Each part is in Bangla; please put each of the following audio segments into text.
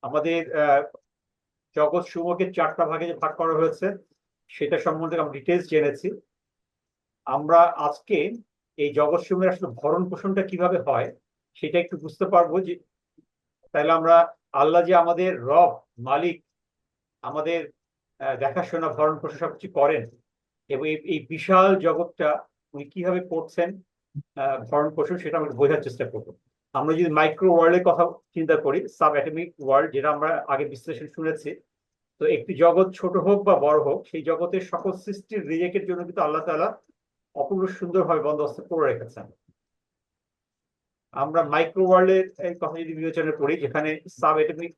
আমাদের জগৎ সমূহকে 4টা ভাগে যে ভাগ করা হয়েছে সেটা সম্বন্ধে আমরা ডিটেলস জেনেছি। আমরা আজকে এই জগৎ সমূহের আসলে ভরণ পোষণটা কিভাবে হয় সেটা একটু বুঝতে পারবো। যে তাহলে আমরা আল্লাহ যে আমাদের রব, মালিক, আমাদের দেখাশোনা, ভরণ পোষণ সবকিছু করেন, এবং এই বিশাল জগৎটা উনি কিভাবে করছেন ভরণ পোষণ, সেটা আমরা বোঝার চেষ্টা করবো। আমরা যদি মাইক্রো ওয়ার্ল্ডের কথা চিন্তা করি, সাব অ্যাটমিক ওয়ার্ল্ড, যেটা আমরা আগে বিশ্লেষণ শুনেছি, তো একটি জগৎ ছোট হোক বা বড় হোক, সেই জগতের সকল সৃষ্টির রিজেকের জন্য কিন্তু আল্লাহ তাআলা অপূর্ব সুন্দরভাবে বন্দোবস্ত করে রেখেছেন। আমরা মাইক্রো ওয়ার্ল্ডের কথা যদি বিবেচনা করি, যেখানে সাব অ্যাটমিক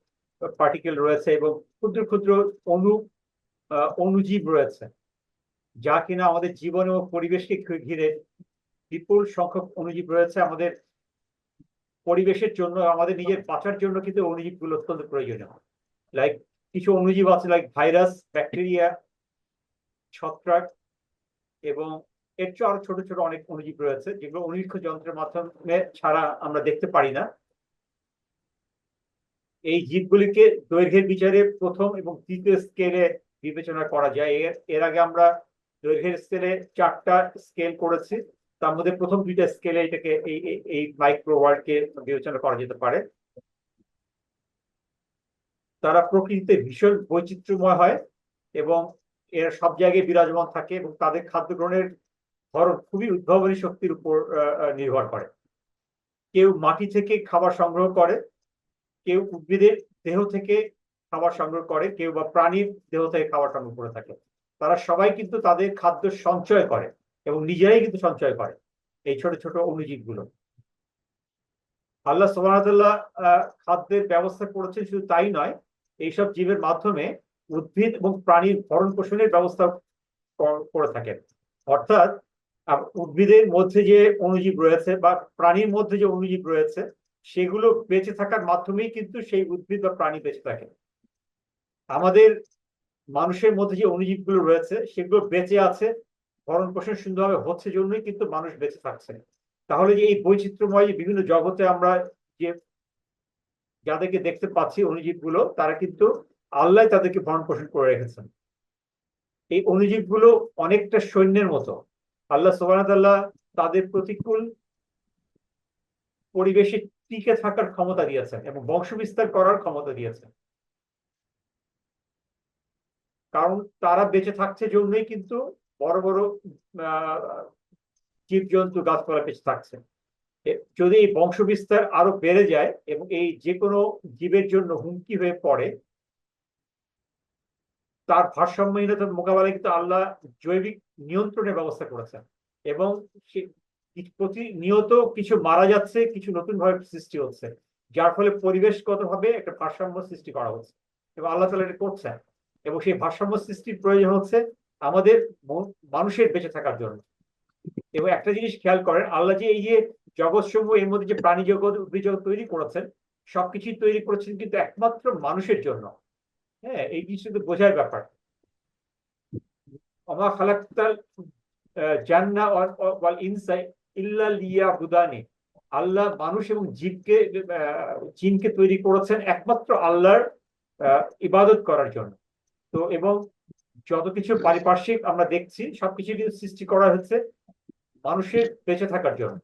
পার্টিকেল রয়েছে এবং ক্ষুদ্র ক্ষুদ্র অণু অণুজীব রয়েছে, যা কিনা আমাদের জীবন এবং পরিবেশকে ঘিরে বিপুল সংখ্যক অণুজীব রয়েছে। আমাদের পরিবেশের জন্য, আমাদের নিজের বাঁচার জন্য কিন্তু অণুজীব গুলো অত্যন্ত প্রয়োজনীয়। লাইক কিছু অণুজীব আছে, লাইক ভাইরাস, ব্যাকটেরিয়া, ছত্রাক, এবং এর চেয়ে আরো ছোট ছোট অনেক অণুজীব রয়েছে, যেগুলো অণুবীক্ষ যন্ত্রের মাধ্যমে ছাড়া আমরা দেখতে পারি না। এই জীবগুলিকে দৈর্ঘ্যের বিচারে প্রথম এবং দ্বিতীয় স্কেলে বিবেচনা করা যায়। এর আগে আমরা দৈর্ঘ্যের স্কেলে 4টা স্কেল করেছি। তার মধ্যে প্রথম 2টা স্কেলে এটাকে এই মাইক্রো ওয়ার্ল্ডকে বিবেচনা করা যেতে পারে। তারা প্রকৃতিতে ভীষণ বৈচিত্র্যময় হয় এবং এরা সব জায়গায় বিরাজমান থাকে, এবং তাদের খাদ্য গ্রহণের ধরন খুবই উদ্ভাবনী শক্তির উপর নির্ভর করে। কেউ মাটি থেকে খাবার সংগ্রহ করে, কেউ উদ্ভিদের দেহ থেকে খাবার সংগ্রহ করে, কেউ বা প্রাণীর দেহ থেকে খাবার সংগ্রহ করে থাকে। তারা সবাই কিন্তু তাদের খাদ্য সঞ্চয় করে এবং নিজেরাই কিন্তু সঞ্চয় করে এই ছোট ছোট অণুজীব গুলো। আল্লাহ সুবহানাহু ওয়া তাআলা খাদ্যের ব্যবস্থা করেছেন, শুধু তাই নয়, এইসব জীবের মাধ্যমে উদ্ভিদ এবং প্রাণীর ভরণ পোষণের ব্যবস্থা করে থাকেন। অর্থাৎ উদ্ভিদের মধ্যে যে অণুজীব রয়েছে বা প্রাণীর মধ্যে যে অণুজীব রয়েছে, সেগুলো বেঁচে থাকার মাধ্যমেই কিন্তু সেই উদ্ভিদ বা প্রাণী বেঁচে থাকে। আমাদের মানুষের মধ্যে যে অণুজীব গুলো রয়েছে সেগুলো বেঁচে আছে, ভরণ পোষণ সুন্দরভাবে হচ্ছে জন্যই কিন্তু মানুষ বেঁচে থাকছে। তাহলে যে এই বৈচিত্র্যময় বিভিন্ন জগতে আমরা যে যাদেরকে দেখতে পাচ্ছি অণুজীব গুলো, তারা কিন্তু আল্লাহ তাদেরকে ভরণ পোষণ করে রেখেছেন। এই অণুজীব গুলো অনেকটা সৈন্যের মতো। আল্লাহ সুবহানাহু ওয়া তাআলা তাদের প্রতিকূল পরিবেশে টিকে থাকার ক্ষমতা দিয়েছেন এবং বংশ বিস্তার করার ক্ষমতা দিয়েছেন। কারণ তারা বেঁচে থাকছে জন্যই কিন্তু বড় বড় জীবজন্তু, গাছপালা বেঁচে থাকছে। যদি এই বংশ বিস্তার আরো বেড়ে যায় এবং এই যে কোনো জীবের জন্য হুমকি হয়ে পড়ে, তার ভারসাম্যহীনতার মোকাবেলায় কিন্তু আল্লাহ জৈবিক নিয়ন্ত্রণের ব্যবস্থা করেছেন, এবং প্রতিনিয়ত কিছু মারা যাচ্ছে, কিছু নতুন ভাবে সৃষ্টি হচ্ছে, যার ফলে পরিবেশগত ভাবে একটা ভারসাম্য সৃষ্টি করা হচ্ছে, এবং আল্লাহ তাআলা এটা করছেন। এবং সেই ভারসাম্য সৃষ্টির প্রয়োজন হচ্ছে আমাদের মানুষের বেঁচে থাকার জন্য। এবং একটা জিনিস খেয়াল করেন, আল্লাহ যে এই যে জগৎসমূহ, এর মধ্যে যে প্রাণী জগৎ, উদ্ভিদ জগৎ তৈরি করেছেন, সবকিছুই তৈরি করেছেন কিন্তু একমাত্র মানুষের জন্য। হ্যাঁ, এই জিনিসটা বোঝার ব্যাপার। ওমা খালাকতাল জান্নাহ ওয়াল ইনসা ইল্লা লিয়াবুদানি। আল্লাহ মানুষ এবং জিনকে তৈরি করেছেন একমাত্র আল্লাহর ইবাদত করার জন্য। তো এবং যত কিছু পারিপার্শ্বিক আমরা দেখছি, সবকিছু কিন্তু সৃষ্টি করা হচ্ছে মানুষের বেঁচে থাকার জন্য।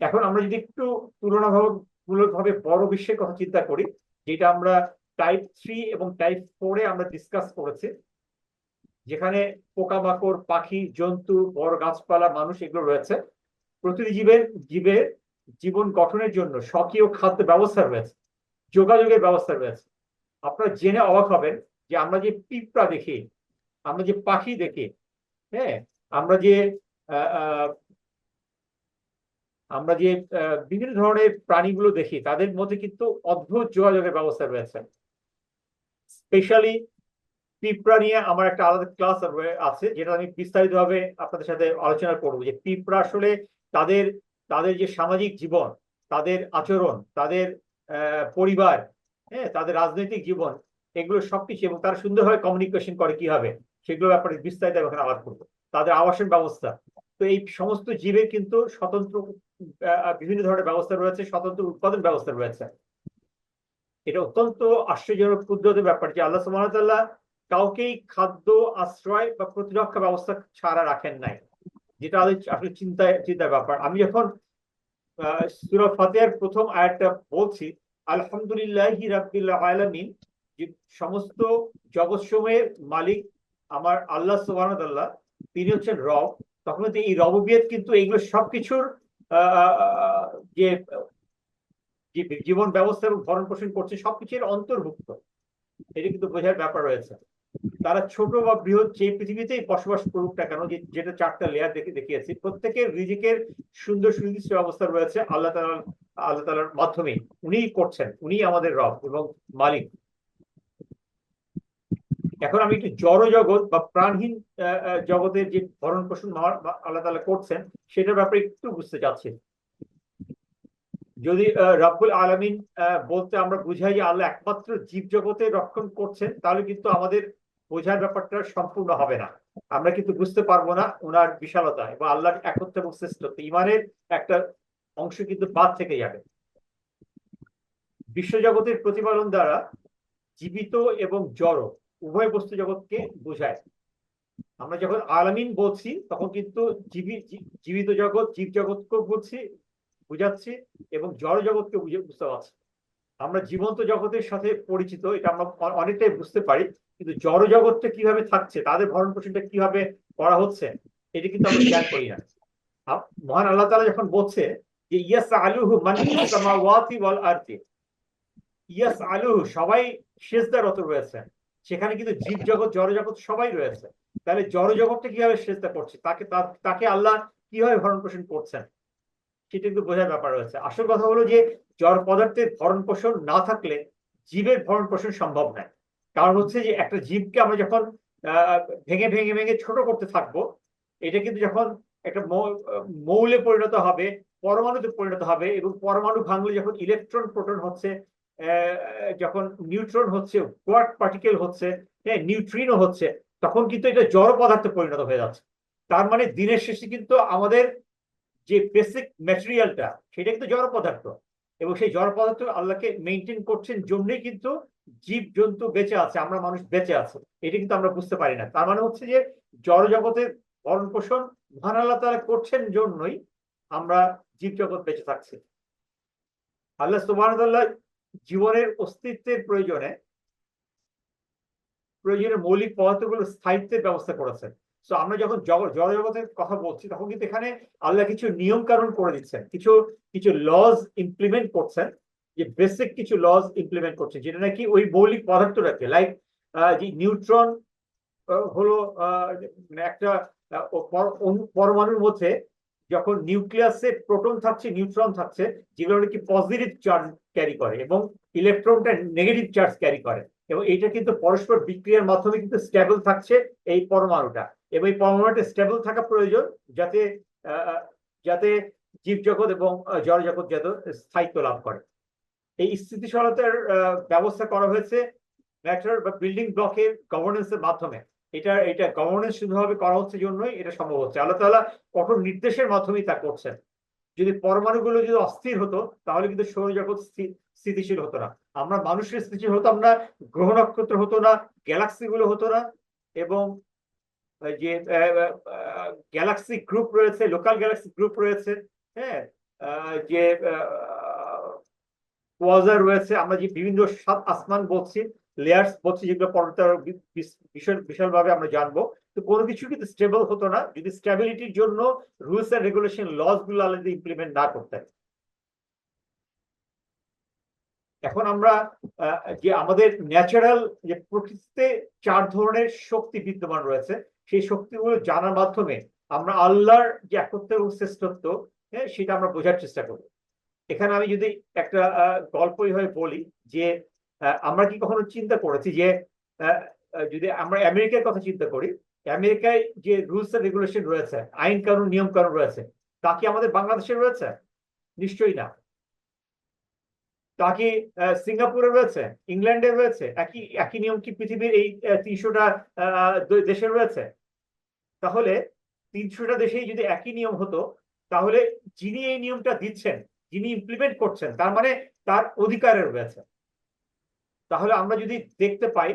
এখন আমরা যদি একটু তুলনামূলকভাবে বড় বিশ্বের কথা চিন্তা করি, যেটা আমরা টাইপ 3 এবং টাইপ 4-এ আমরা ডিসকাস করেছি, যেখানে পোকামাকড়, পাখি, জন্তু, বড় গাছপালা, মানুষ, এগুলো রয়েছে। প্রতিটি জীবের জীবন গঠনের জন্য স্বকীয় খাদ্য ব্যবস্থা রয়েছে, যোগাযোগের ব্যবস্থা রয়েছে। আপনারা জেনে অবাক হবেন যে আমরা যে পিঁপড়া দেখি, আমরা যে পাখি দেখি, হ্যাঁ, আমরা যে আমরা যে বিভিন্ন ধরনের প্রাণীগুলো দেখি, তাদের মধ্যে কিন্তু অদ্ভুত যোগাযোগের ব্যবস্থা রয়েছে। স্পেশালি পিঁপড়া নিয়ে আমার একটা আলাদা ক্লাস আছে, যেটা আমি বিস্তারিতভাবে আপনাদের সাথে আলোচনা করবো, যে পিঁপড়া আসলে তাদের তাদের যে সামাজিক জীবন, তাদের আচরণ, তাদের পরিবার, হ্যাঁ, তাদের রাজনৈতিক জীবন, এগুলো সবকিছু, এবং তারা সুন্দরভাবে কমিউনিকেশন করে কিভাবে, সেগুলো ব্যাপারে বিস্তারিত এখানে আলাপ করবো। তাদের আবাসন ব্যবস্থা। তো এই সমস্ত জীবের কিন্তু স্বতন্ত্র বিভিন্ন ধরনের ব্যবস্থা রয়েছে, স্বতন্ত্র উৎপাদন ব্যবস্থা রয়েছে। এটা অত্যন্ত আশ্চর্যজনক কুদরতের ব্যাপার যে আল্লাহ সুবহানাহু ওয়া তাআলা কাউকেই খাদ্য, আশ্রয় বা প্রতিরক্ষা ব্যবস্থা ছাড়া রাখেন নাই, যেটা আসলে চিন্তার ব্যাপার। আমি যখন সূরা ফাতিহার প্রথম আয়াতটা বলছি, আলহামদুলিল্লাহি রাব্বিল আলামিন, যে সমস্ত জগৎসমূহের মালিক আমার আল্লাহ সুবহানাহু ওয়া তাআলা, তিনি হচ্ছেন রব, তখন কিন্তু এই রববিয়ত কিন্তু এইগুলো সবকিছুর যে জীবন ব্যবস্থা এবং ভরণ পোষণ করছে সবকিছুর অন্তর্ভুক্ত, এটা কিন্তু বোঝার ব্যাপার রয়েছে। তারা ছোট বা বৃহৎ যে পৃথিবীতেই বসবাস করুক না কেন, যেটা চারটা লেয়ার দেখিয়েছি, প্রত্যেকের রিজিকের সুন্দর সুনির্দিষ্ট ব্যবস্থা রয়েছে আল্লাহ তাআলার মাধ্যমে। উনিই করছেন, উনিই আমাদের রব এবং মালিক। এখন আমি একটু জড় জগৎ বা প্রাণহীন জগতের যে ভরণ পোষণ আল্লাহ তাআলা করছেন সেটার ব্যাপারে একটু বুঝতে চাচ্ছি। যদি রব্বুল আলামিন বলতে আমরা বুঝাই যে আল্লাহ একমাত্র জীব জগতে রক্ষণ করছেন, তাহলে কিন্তু আমাদের বোঝার ব্যাপারটা সম্পূর্ণ হবে না। আমরা কিন্তু বুঝতে পারবো না ওনার বিশালতা এবং আল্লাহর একত্ব এবং শ্রেষ্ঠত্ব। ইমানের একটা অংশ কিন্তু বাদ থেকে যাবে। বিশ্বজগতের প্রতিপালন দ্বারা জীবিত এবং জড় উভয় বস্তু জগৎকে বোঝায়। আমরা যখন আলামিন বলছি তখন কিন্তু জীবিত জগৎ, জীব জগৎকেও বুঝাচ্ছি এবং জড় জগৎকে বুঝতে পারছি। আমরা জীবন্ত জগতের সাথে পরিচিত, এটা আমরা অনেকটাই বুঝতে পারি, কিন্তু জড় জগৎটা কিভাবে থাকছে, তাদের ভরণ পোষণটা কিভাবে করা হচ্ছে, এটা কিন্তু আমরা জ্ঞান করি না। মহান আল্লাহ তাআলা যখন বলছে যে ইয়াসআলুহু মান ফিস সামাওয়াতি ওয়াল আরদি, ইয়াসআলুহু সবাই সিজদারত রয়েছে, সেখানে কিন্তু জীব জগৎ, জড় জগৎ সবাই রয়েছে। তাহলে জড় জগৎটা কিভাবে সিজদা করছে, তাকে আল্লাহ কিভাবে ভরণ পোষণ করছেন, সেটা কিন্তু বোঝার ব্যাপার রয়েছে। আসল কথা হলো যে জড় পদার্থের ভরণ পোষণ না থাকলে জীবের ভরণ পোষণ সম্ভব নয়। কারণ হচ্ছে যে একটা জীবকে আমরা যখন ভেঙে ভেঙে ভেঙে ছোট করতে থাকবো, এটা কিন্তু যখন একটা মৌলে পরিণত হবে, পরমাণুতে পরিণত হবে, এবং পরমাণু ভাঙলে যখন ইলেকট্রন প্রোটন হচ্ছে, যখন নিউট্রন হচ্ছে, কোয়ার্ক পার্টিকেল হচ্ছে, হ্যাঁ নিউট্রিনো হচ্ছে, তখন কিন্তু এটা জড় পদার্থে পরিণত হয়ে যাচ্ছে। তার মানে দিনের শেষে কিন্তু আমাদের যে বেসিক ম্যাটেরিয়ালটা সেটা কিন্তু জড় পদার্থ, এবং সেই জড় পদার্থ আল্লাহকে মেনটেন করছেন জন্যই কিন্তু জীব জন্তু বেঁচে আছে, আমরা মানুষ বেঁচে আছে। এটা কিন্তু আমরা বুঝতে পারি না। তার মানে হচ্ছে যে জড় জগতের ভরণ পোষণ মহান আল্লাহ তাআলা করছেন জন্যই আমরা জীব জগৎ বেঁচে থাকছি। আল্লাহ সুবহানাহু ওয়া তাআলা জীবনের অস্তিত্বের প্রয়োজনে মৌলিক পদার্থগুলো স্থায়িত্বের ব্যবস্থা করেছেন। তো আমরা যখন জড় জগতের কথা বলছি তখন কিন্তু এখানে আল্লাহ কিছু নিয়ম কানুন করে দিচ্ছেন, কিছু কিছু লজ ইমপ্লিমেন্ট করছেন, যে বেসিক কিছু লজ ইমপ্লিমেন্ট করছেন, যেটা নাকি ওই মৌলিক পদার্থটাকে, লাইক যে নিউট্রন হলো একটা পরমাণুর মধ্যে যখন নিউক্লিয়াসে প্রোটন থাকছে, নিউট্রন থাকছে, যেগুলো নাকি পজিটিভ চার্জ ক্যারি করে এবং ইলেকট্রনটা নেগেটিভ চার্জ ক্যারি করে, এবং এটা কিন্তু পরস্পর বিক্রিয়ার মাধ্যমে কিন্তু স্টেবল থাকছে এই পরমাণুটা, এবং এই পরমাণুটা স্টেবল থাকা প্রয়োজন যাতে যাতে জীবজগৎ এবং জড় জগৎ যাতে স্থায়িত্ব লাভ করে। এই স্থিতিশীলতার ব্যবস্থা করা হয়েছে ম্যাটার বা বিল্ডিং ব্লকের গভর্নেন্সের মাধ্যমে। এটা গভর্নেন্স শুধুভাবে করা হচ্ছে জন্যই এটা সম্ভব হচ্ছে। আল্লাহ তাআলা কঠোর নির্দেশের মাধ্যমেই তা করছেন। যদি পরমাণুগুলো যদি অস্থির হতো তাহলে কিন্তু সৌরজগৎ স্থিতিশীল হতো না, আমরা মানুষের স্থিতিশীল হতাম না, গ্রহ নক্ষত্র হতো না, গ্যালাক্সি গুলো হতো না, এবং যে গ্যালাক্সি গ্রুপ রয়েছে, লোকাল গ্যালাক্সি গ্রুপ রয়েছে, হ্যাঁ যে কোয়াজার রয়েছে, আমরা যে বিভিন্ন সাত আসমান বলছি, লেয়ার্স বলছি, যেগুলো পরবর্তী বিশালভাবে আমরা জানবো, তো কোনো কিছু কিন্তু স্টেবল হতো না যদি স্টেবিলিটির জন্য রুলস এন্ড রেগুলেশন লস গুলো আলাদা ইমপ্লিমেন্ট না করতে। এখন আমরা যে আমাদের ন্যাচারাল যে প্রকৃতিতে চার ধরনের শক্তি বিদ্যমান রয়েছে, সেই শক্তিগুলো জানার মাধ্যমে আমরা আল্লাহর যে একত্ব এবং শ্রেষ্ঠত্ব, হ্যাঁ সেটা আমরা বোঝার চেষ্টা করব। এখানে আমি যদি একটা গল্প হয়ে বলি যে আমরা কি কখনো চিন্তা করেছি যে যদি আমরা আমেরিকার কথা চিন্তা করি, আমেরিকায় যে রুলস এন্ড রেগুলেশন রয়েছে, আইন কানুন নিয়ম কানুন রয়েছে, তা কি আমাদের বাংলাদেশে রয়েছে? নিশ্চয়ই না। তা কি সিঙ্গাপুরে রয়েছে, ইংল্যান্ডে রয়েছে? একই একই নিয়ম কি পৃথিবীর এই ৩০০টা দেশে রয়েছে? তাহলে ৩০০টা দেশেই যদি একই নিয়ম হতো, তাহলে যিনি এই নিয়মটা দিচ্ছেন, যিনি ইমপ্লিমেন্ট করছেন, তার মানে তার অধিকারে রয়েছে। তাহলে আমরা যদি দেখতে পাই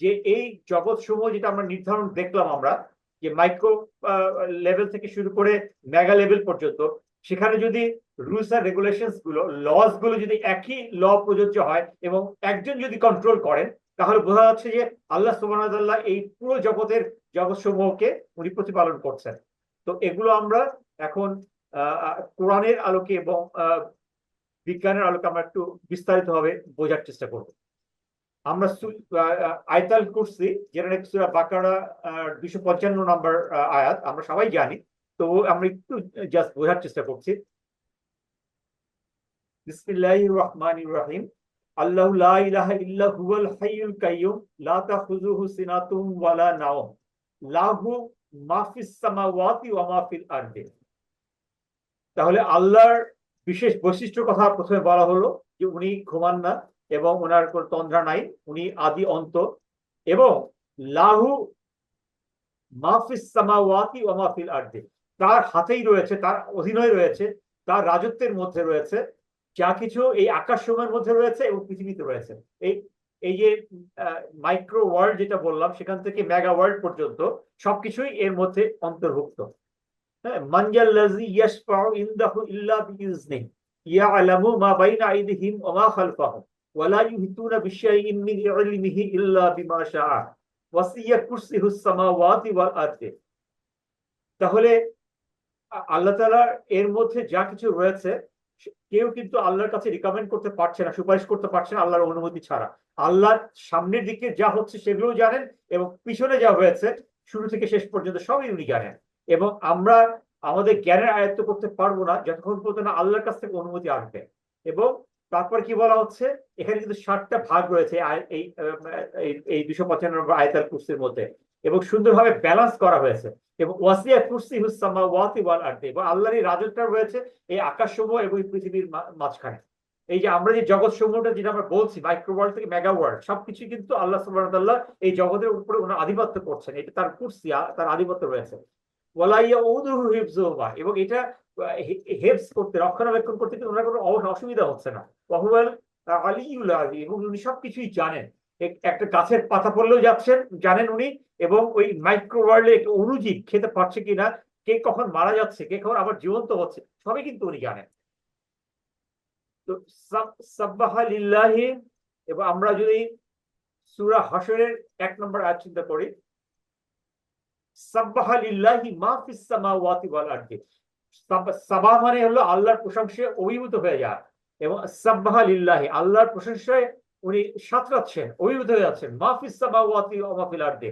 যে এই জগৎ সমূহ যেটা আমরা নির্ধারণ দেখলাম আমরা, যে মাইক্রো লেভেল থেকে শুরু করে মেগা লেভেল পর্যন্ত, সেখানে যদি রুলস আর রেগুলেশনস গুলো, লস গুলো যদি একই ল প্রযোজ্য হয় এবং একজন যদি কন্ট্রোল করেন, তাহলে বোঝা যাচ্ছে যে আল্লাহ সুবহানাহু ওয়া তাআলা এই পুরো জগৎ সমূহকে উনি প্রতিপালন করছেন। তো এগুলো আমরা এখন কোরআনের আলোকে এবং বিজ্ঞানের আলোকে আমরা একটু বিস্তারিতভাবে বোঝার চেষ্টা করব। আমরা আয়াতুল কুরসি, যেটা নাকি সূরা বাকারা 255 নম্বর আয়াত, আমরা সবাই জানি, তো আমরা একটু জাস্ট বোঝার চেষ্টা করছি। বিসমিল্লাহির রহমানির রহিম। আল্লাহু লা ইলাহা ইল্লা হুয়াল হাইয়ুল কাইয়্যুম লা তাখুযুহু সিনাতুন ওয়ালা নাওম লাহু মা ফিস সামাওয়াতি ওয়া মা ফিল আরদি। তাহলে আল্লাহর বিশেষ বৈশিষ্ট্যের কথা প্রথমে বলা হলো যে উনি ঘুমান না এবং ওনার কোন তন্দ্রা নাই, উনি আদি অন্ত, এবং লাহু মা ফিস সামাওয়াতি ওয়া মা ফিল আরদি, তার হাতেই রয়েছে, তার অধীনে রয়েছে, তার রাজত্বের মধ্যে রয়েছে যা কিছু এই আকাশসমূহের মধ্যে রয়েছে এবং পৃথিবীতে রয়েছে। এই এই যে মাইক্রো ওয়ার্ল্ড যেটা বললাম, সেখান থেকে মেগা ওয়ার্ল্ড পর্যন্ত সবকিছুই এর মধ্যে অন্তর্ভুক্ত। মানজাল্লাযী ইয়াশফাউ ইনদাহু ইল্লা বিইজনিহি ইয়ালামু মা বাইনা আইদিহিম ওয়া মা খালফাহুম ওয়া লা ইউহিতুনা বিশাইইন মিন ইলমিহি ইল্লা বিমা শাআ ওয়াসিয়া কুরসিয়ুস সামাওয়াতি ওয়াল আরদি। তাহলে আল্লাহ তাআলা এর মধ্যে যা কিছু রয়েছে, কেউ কিন্তু আল্লাহর কাছে রিকমেন্ড করতে পারছে না, সুপারিশ করতে পারছে না আল্লাহর অনুমতি ছাড়া। আল্লাহ সামনের দিকে যা হচ্ছে সেগুলো জানেন, এবং পিছনে যা হয়েছে শুরু থেকে শেষ পর্যন্ত সবই উনি জানেন। এবং আমরা আমাদের জ্ঞানের আয়ত্ত করতে পারবো না যতক্ষণ পর্যন্ত না আল্লাহর কাছ থেকে অনুমতি আসবে। এবং তারপর কি বলা হচ্ছে, এখানে কিন্তু 7টা ভাগ রয়েছে এই এই 255 নম্বর আয়াতুল কুরসির মধ্যে, এবং সুন্দরভাবে ব্যালেন্স করা হয়েছে। এবং ওয়াসিয়া কুরসিয়ুস সামাওয়াতি ওয়াল আরদি, এবং আল্লাহরই রাজত্ব রয়েছে এই আকাশসমূহ এবং পৃথিবীর মাঝখানে। এই যে আমরা যে জগৎ সমূহটা যেটা আমরা বলছি, মাইক্রো ওয়ার্ল্ড থেকে মেগা ওয়ার্ল্ড, সবকিছু কিন্তু আল্লাহ সুবহানাহু ওয়া তাআলা এই জগতের উপরে ওনার আধিপত্য করছেন, এটা তার কুরসি, তার আধিপত্য রয়েছে। ওয়ালা ইয়াউদুহু হিফযুহুমা, এবং এটা হেফজ করতে, রক্ষণাবেক্ষণ করতে কিন্তু ওনার কোনো অসুবিধা হচ্ছে না। ওয়া হুয়াল আলিয়্যুল আযীম, এবং উনি সবকিছুই জানেন। একটা গাছের পাতা পড়লেও যাচ্ছেন জানেন উনি, এবং ওই মাইক্রো ওয়ার্ল্ডে একটা অণুজীব খেতে পারছে কিনা, কে কখন মারা যাচ্ছে, কে কখন আবার জীবন্ত হচ্ছে, সবই কিন্তু উনি জানেন। তো সাব্বাহা লিল্লাহি, এবং আমরা যদি সূরা হাশরের 1 নম্বর আয়াত চিন্তা করি, সাব্বাহা লিল্লাহি মা ফিস সামাওয়াতি ওয়াল আরদি। সাবাহ মানে হলো আল্লাহর প্রশংসায় অভিভূত হয়ে যাওয়া, এবং সাব্বাহা লিল্লাহি, আল্লাহর প্রশংসায় উনি সাঁতরাচ্ছেন, অভিভূত হয়ে যাচ্ছেন। মা ফিস সামাওয়াতি ওয়া মা ফিল আরদি,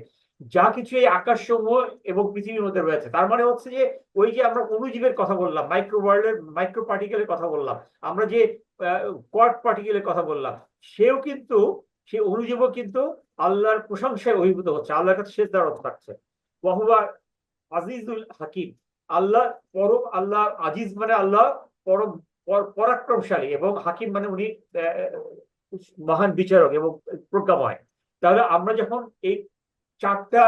যা কিছু এই আকাশসমূহ এবং পৃথিবীর মধ্যে রয়েছে। তার মানে হচ্ছে যে ওই যে আমরা অণুজীবের কথা বললাম, মাইক্রো ওয়ার্ল্ডের মাইক্রো পার্টিকেলের কথা বললাম, আমরা যে কোয়ার্ক পার্টিকেলের কথা বললাম, সেও কিন্তু, সেই অণুজীবও কিন্তু আল্লাহর প্রশংসায় অভিভূত হচ্ছে, আল্লাহর কাছে সেজদারত থাকছে। ওয়া হুয়া আজিজুল হাকিম, আল্লাহ পরম, আল্লাহ আজিজ মানে আল্লাহ পরম পরাক্রমশালী, এবং হাকিম মানে উনি মহান বিচারক এবং প্রজ্ঞাময়। তাহলে আমরা যখন এই 4টা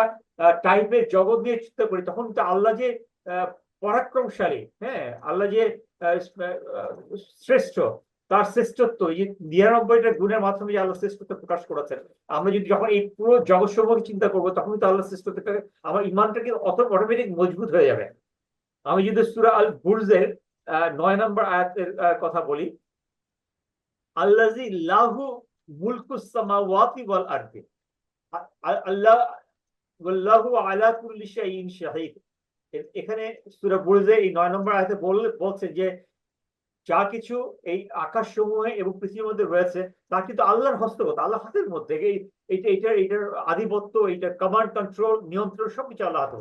টাইপের জগৎ নিয়ে চিন্তা করি, তখন তো আল্লাহ যে পরাক্রমশালী, হ্যাঁ, আল্লাহ যে শ্রেষ্ঠ, তার শ্রেষ্ঠত্ব, এই যে 99টা গুণের মাধ্যমে যে আল্লাহ শ্রেষ্ঠত্ব প্রকাশ করেছেন, আমরা যদি যখন এই পুরো জগৎ সম্পর্কে চিন্তা করবো, তখন তো আল্লাহ শ্রেষ্ঠত্বটা, আমার ইমানটা কিন্তু অটোমেটিক মজবুত হয়ে যাবে। আমি যদি সূরা আল বুরজের 9 নম্বর আয়াতের কথা বলি, আল্লাযী লাহু মুলকুস সামাওয়াতি ওয়াল আরদি, আল্লাহ ওয়াল্লাহু আলা কুল্লি শাইইন শাহীদ। এখানে সূরা বুরজে এই 9 নম্বর আয়াতে বলছে যে যা কিছু এই আকাশ সমূহে এবং পৃথিবীর মধ্যে রয়েছে তা কিন্তু আল্লাহর হস্তগত, আল্লাহ হাতের মধ্যে। এইটার আধিপত্য, এইটার কমান্ড কন্ট্রোল, নিয়ন্ত্রণ সবকিছু আল্লাহ হাতে।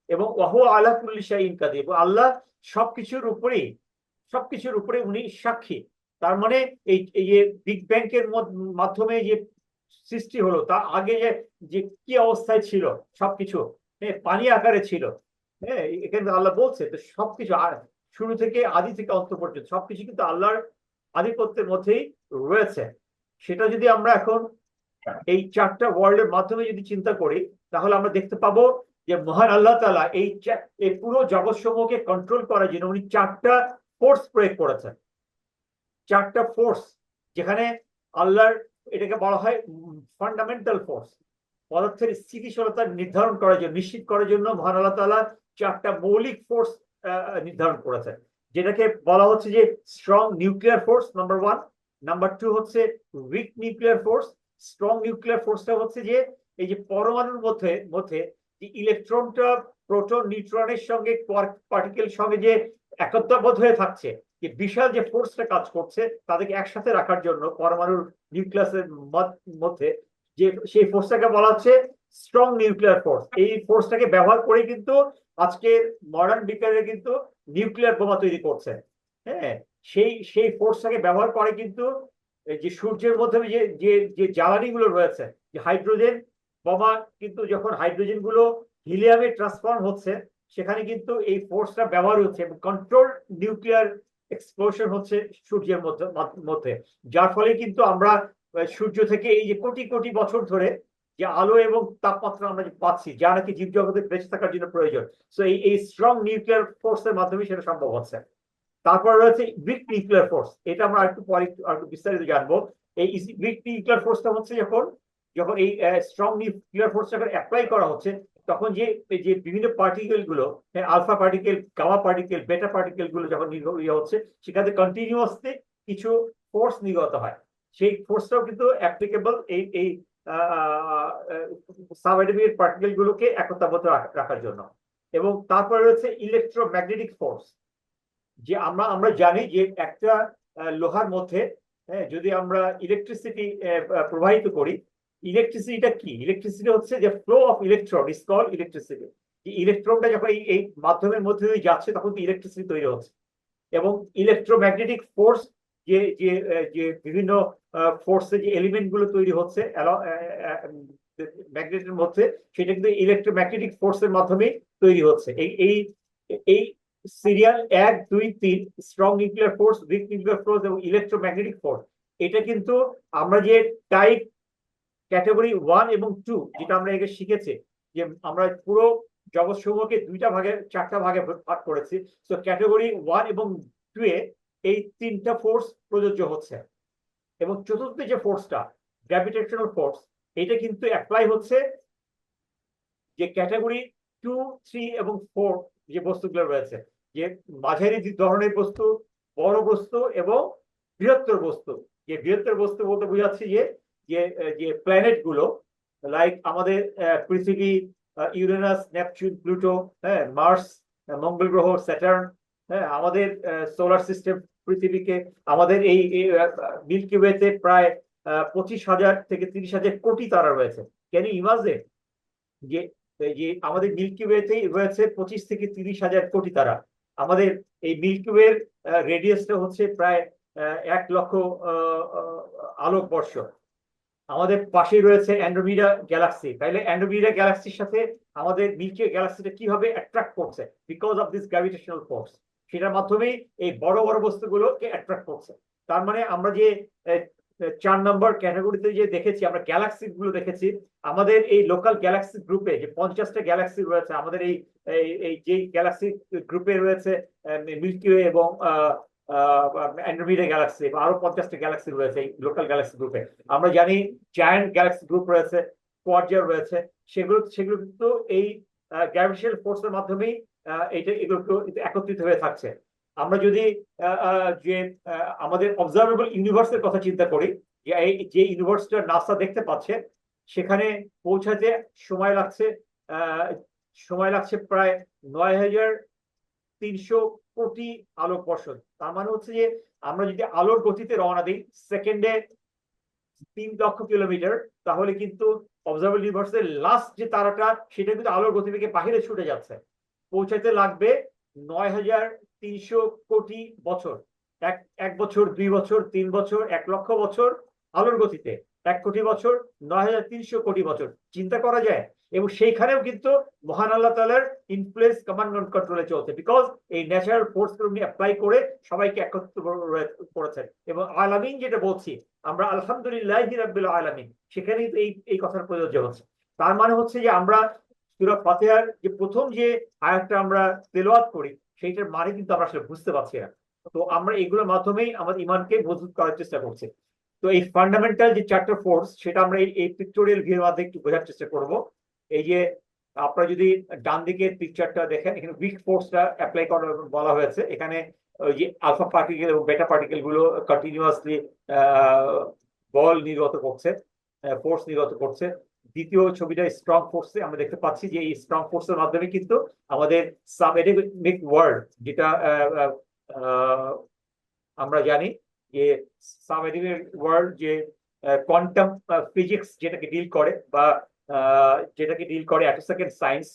এবং ওয়াহু আলা কুল্লি শাইইন কাদির, এবং আল্লাহ সবকিছুর উপরে উনি সাক্ষী। তার মানে এই যে বিগ ব্যাংকের মাধ্যমে যে সৃষ্টি হলো, তা আগে যে কি অবস্থায় ছিল সবকিছু, পানি আকারে ছিল, হ্যাঁ, এখানে আল্লাহ বলছে তো সবকিছু শুরু থেকে আদি থেকে অন্ত পর্যন্ত সবকিছু কিন্তু আল্লাহর আধিপত্যের মধ্যেই রয়েছে। সেটা যদি আমরা এখন এই 4টা ওয়ার্ল্ডের মাধ্যমে যদি চিন্তা করি, তাহলে আমরা দেখতে পাবো যে মহান আল্লাহ তাআলা এই পুরো জগৎ সমূহকে কন্ট্রোল করার জন্য উনি 4টা ফোর্স প্রয়োগ করেছেন। 4টা ফোর্স, যেখানে আল্লাহর এটাকে বলা হয় ফান্ডামেন্টাল ফোর্স। পদার্থের স্থিতিশীলতা নির্ধারণ করার জন্য, নিশ্চিত করার জন্য মহান আল্লাহ তাআলা চারটা মৌলিক ফোর্স নির্ধারণ করেছেন, যেটাকে বলা হচ্ছে যে strong nuclear force number 1, number 2 হচ্ছে weak nuclear force. Strong nuclear ফোর্সটা হচ্ছে যে এই যে পরমাণুর মধ্যে মধ্যে যে ইলেকট্রনটা প্রোটন নিউট্রনের সঙ্গে পার্টিকেল সঙ্গে যে একত্রবদ্ধ হয়ে থাকছে, যে বিশাল যে ফোর্সটা কাজ করছে তাদেরকে একসাথে রাখার জন্য পরমাণুর নিউক্লিয়াসের মধ্যে, যে সেই ফোর্সটাকে বলা হচ্ছে স্ট্রং নিউক্লিয়ার ফোর্স। এই ফোর্সটাকে ব্যবহার করে কিন্তু আজকের মডার্ন বিজ্ঞানীরা কিন্তু নিউক্লিয়ার বোমা তৈরি করছে। হ্যাঁ, সেই ফোর্সটাকে ব্যবহার করে কিন্তু যে সূর্যের মধ্যে যে যে যে জ্বালানি গুলো রয়েছে, যে হাইড্রোজেন বোমা, কিন্তু যখন হাইড্রোজেন গুলো হিলিয়ামে ট্রান্সফর্ম হচ্ছে সেখানে কিন্তু এই ফোর্সটা ব্যবহার হচ্ছে, এবং কন্ট্রোল নিউক্লিয়ার এক্সপ্লোশন হচ্ছে সূর্যের মধ্যে, যার ফলে কিন্তু আমরা সূর্য থেকে এই যে কোটি কোটি বছর ধরে যে আলো এবং তাপমাত্রা আমরা পাচ্ছি, যা নাকি জীবজগতে বেঁচে থাকার জন্য প্রয়োজন, তো এই স্ট্রং নিউক্লিয়ার ফোর্সের মাধ্যমে সেটা সম্ভব হচ্ছে। তারপর রয়েছে উইক নিউক্লিয়ার ফোর্স, এটা আমরা একটু পরে একটু বিস্তারিত জানবো। এই উইক নিউক্লিয়ার ফোর্সটা হচ্ছে যখন যখন এই স্ট্রং নিউক্লিয়ার ফোর্স যখন অ্যাপ্লাই করা হচ্ছে, তখন যে যে বিভিন্ন পার্টিকেল গুলো, আলফা পার্টিকেল, গামা পার্টিকেল, বেটা পার্টিকেল গুলো যখন ইয়ে হচ্ছে, সেখানে কন্টিনিউয়াসলি কিছু ফোর্স নির্গত হয়। সেই ফোর্সটাও কিন্তু অ্যাপ্লিকেবল এই এই সাবঅ্যাটমিক পার্টিকেল গুলোকে একত্রবদ্ধ রাখার জন্য। এবং তারপরে রয়েছে ইলেকট্রোম্যাগনেটিক ফোর্স, যে আমরা জানি যে একটা লোহার মধ্যে যদি আমরা ইলেকট্রিসিটি প্রবাহিত করি, ইলেকট্রিসিটিটা কি? ইলেকট্রিসিটি হচ্ছে যে flow of electron is called electricity. ইলেকট্রনটা যখন এই মাধ্যমের মধ্যে দিয়ে যাচ্ছে তখন ইলেকট্রিসিটি তৈরি হচ্ছে। এবং ইলেকট্রোম্যাগনেটিক ফোর্স, যে যে যে বিভিন্ন ফোর্সের যে এলিমেন্ট গুলো তৈরি হচ্ছে ম্যাগনেটের মধ্যে, সেটা কিন্তু ইলেকট্রোম্যাগনেটিক ফোর্সের মাধ্যমে তৈরি হচ্ছে। এই এই এই serial 1, 2, 3 strong nuclear force, week nuclear force এবং ইলেকট্রোম্যাগনেটিক ফোর্স, এটা কিন্তু আমরা যে টাইপ ক্যাটাগরি 1 এবং 2 যেটা আমরা আগে শিখেছি, যে আমরা পুরো জগৎসমূহকে চারটা ভাগে ভাগ করেছি। তো ক্যাটাগরি 1 এবং 2 এ এই তিনটা ফোর্স প্রযোজ্য হচ্ছে। এবং চতুর্থ যে ফোর্সটা গ্র্যাভিটেশনাল ফোর্স, এটা কিন্তু অ্যাপ্লাই হচ্ছে যে ক্যাটাগরি 2, 3 এবং 4 যে বস্তুগুলো রয়েছে, যে মাঝারি ধরনের বস্তু, বড় বস্তু এবং বৃহত্তর বস্তু। যে বৃহত্তর বস্তু বলতে বোঝাচ্ছি যে যে যে প্ল্যানেট গুলো, লাইক আমাদের পৃথিবী, ইউরেনাস, নেপচুন, প্লুটো, হ্যাঁ, মার্স, মঙ্গল গ্রহ, স্যাটার্ন, হ্যাঁ, আমাদের সোলার সিস্টেম পৃথিবীকে, আমাদের এই মিল্কি ওয়েতে প্রায় 25,000 থেকে 30,000 কোটি তারা রয়েছে। ক্যান ইউ ইমাজিন যে যে আমাদের মিল্কি ওয়েতেই রয়েছে 25 থেকে 30,000 কোটি তারা। আমাদের এই মিল্কি ওয়ের রেডিয়াসটা হচ্ছে প্রায় 1 লক্ষ আলোক বর্ষ। আমাদের পাশেই রয়েছে অ্যান্ড্রোমিডা গ্যালাক্সি। তাইলে অ্যান্ড্রোমিডা গ্যালাক্সির সাথে আমাদের মিল্কি ওয়ে গ্যালাক্সিটা কিভাবে অ্যাট্রাক্ট করছে? Because of this gravitational force. সেটার মাধ্যমেই এই বড় বড় বস্তুগুলোকে অ্যাট্রাক্ট করছে। তার মানে আমরা যে 4 নম্বর ক্যাটাগরিতে যে দেখেছি, আমরা গ্যালাক্সি গুলো দেখেছি, আমাদের এই লোকাল গ্যালাক্সি গ্রুপে যে 50টা গ্যালাক্সি রয়েছে, আমাদের এই এই যে গ্যালাক্সি গ্রুপে রয়েছে মিল্কি ওয়ে এবং অ্যান্ড্রোমিডা গ্যালাক্সি, আরো 50টা গ্যালাক্সি রয়েছে এই লোকাল গ্যালাক্সি গ্রুপে। আমরা জানি জায়ান্ট গ্যালাক্সি গ্রুপ রয়েছে, কোয়ার্জার রয়েছে, সেগুলো কিন্তু এই গ্র্যাভিটেশনাল ফোর্সের মাধ্যমেই এগুলো একত্রিত হয়ে থাকছে। আমরা যদি যে আমাদের অবজারভেবল ইউনিভার্সের কথা চিন্তা করি, যে ইউনিভার্সটা নাসা দেখতে পাচ্ছে, সেখানে পৌঁছাতে সময় লাগছে প্রায় 9,300 কোটি আলোক বর্ষ। তার মানে হচ্ছে যে আমরা যদি আলোর গতিতে রওনা দিই সেকেন্ডে 3 লক্ষ কিলোমিটার, তাহলে কিন্তু অবজারভেবল ইউনিভার্সের লাস্ট যে তারাটা, সেটা কিন্তু আলোর গতিবেগে বাহিরে ছুটে যাচ্ছে। পৌঁছাতে লাগবে 9,300 কোটি বছর। এক বছর, 2 বছর, 3 বছর, 1 লক্ষ বছর আলোর গতিতে, 1 কোটি বছর, 9,300 কোটি বছর। চিন্তা করা যায়? এবং সেইখানেও কিন্তু মহান আল্লাহ তাআলার ইনফ্লুয়েন্স, কমান্ড কন্ট্রোলে চলছে, বিকজ এই ন্যাচারাল ফোর্স গুলো অ্যাপ্লাই করে সবাইকে একত্রিত করেছেন। এবং আলামিন যেটা বলছি আমরা, আলহামদুলিল্লাহি রাব্বিল আলামিন, সেখানেই এই কথার প্রযোজ্য হচ্ছে। তার মানে হচ্ছে যে আমরা সূরা ফাতিহার যে প্রথম যে আয়াতটা আমরা তেলাওয়াত করি, সেইটার মানে কিন্তু আমরা আসলে বুঝতে পারছি না। তো আমরা এগুলোর মাধ্যমেই আমাদের ইমানকে মজবুত করার চেষ্টা করছি। তো এই ফান্ডামেন্টাল যে চারটা ফোর্স সেটা আমরা এই পিক্টোরিয়াল ভিউর মাধ্যমে একটু বোঝার চেষ্টা করব। এই যে আপনারা যদি ডান দিকের পিকচারটা দেখেন, এখানে উইক ফোর্সটা অ্যাপ্লাই করা বলা হয়েছে। এখানে ওই যে আলফা পার্টিকেল এবং বেটা পার্টিকেল গুলো কন্টিনিউয়াসলি বল নির্গত করছে, ফোর্স নির্গত করছে। দ্বিতীয় ছবিটা স্ট্রং ফোর্সে আমরা দেখতে পাচ্ছি যে এই স্ট্রং ফোর্সের মাধ্যমে কিন্তু আমাদের সাবএটমিক ওয়ার্ল্ড, যেটা আমরা জানি যে সাবএটমিক ওয়ার্ল্ড যে কোয়ান্টাম ফিজিক্স যেটাকে ডিল করে বা যেটাকে ডিল করে এটো সেকেন্ড সায়েন্স,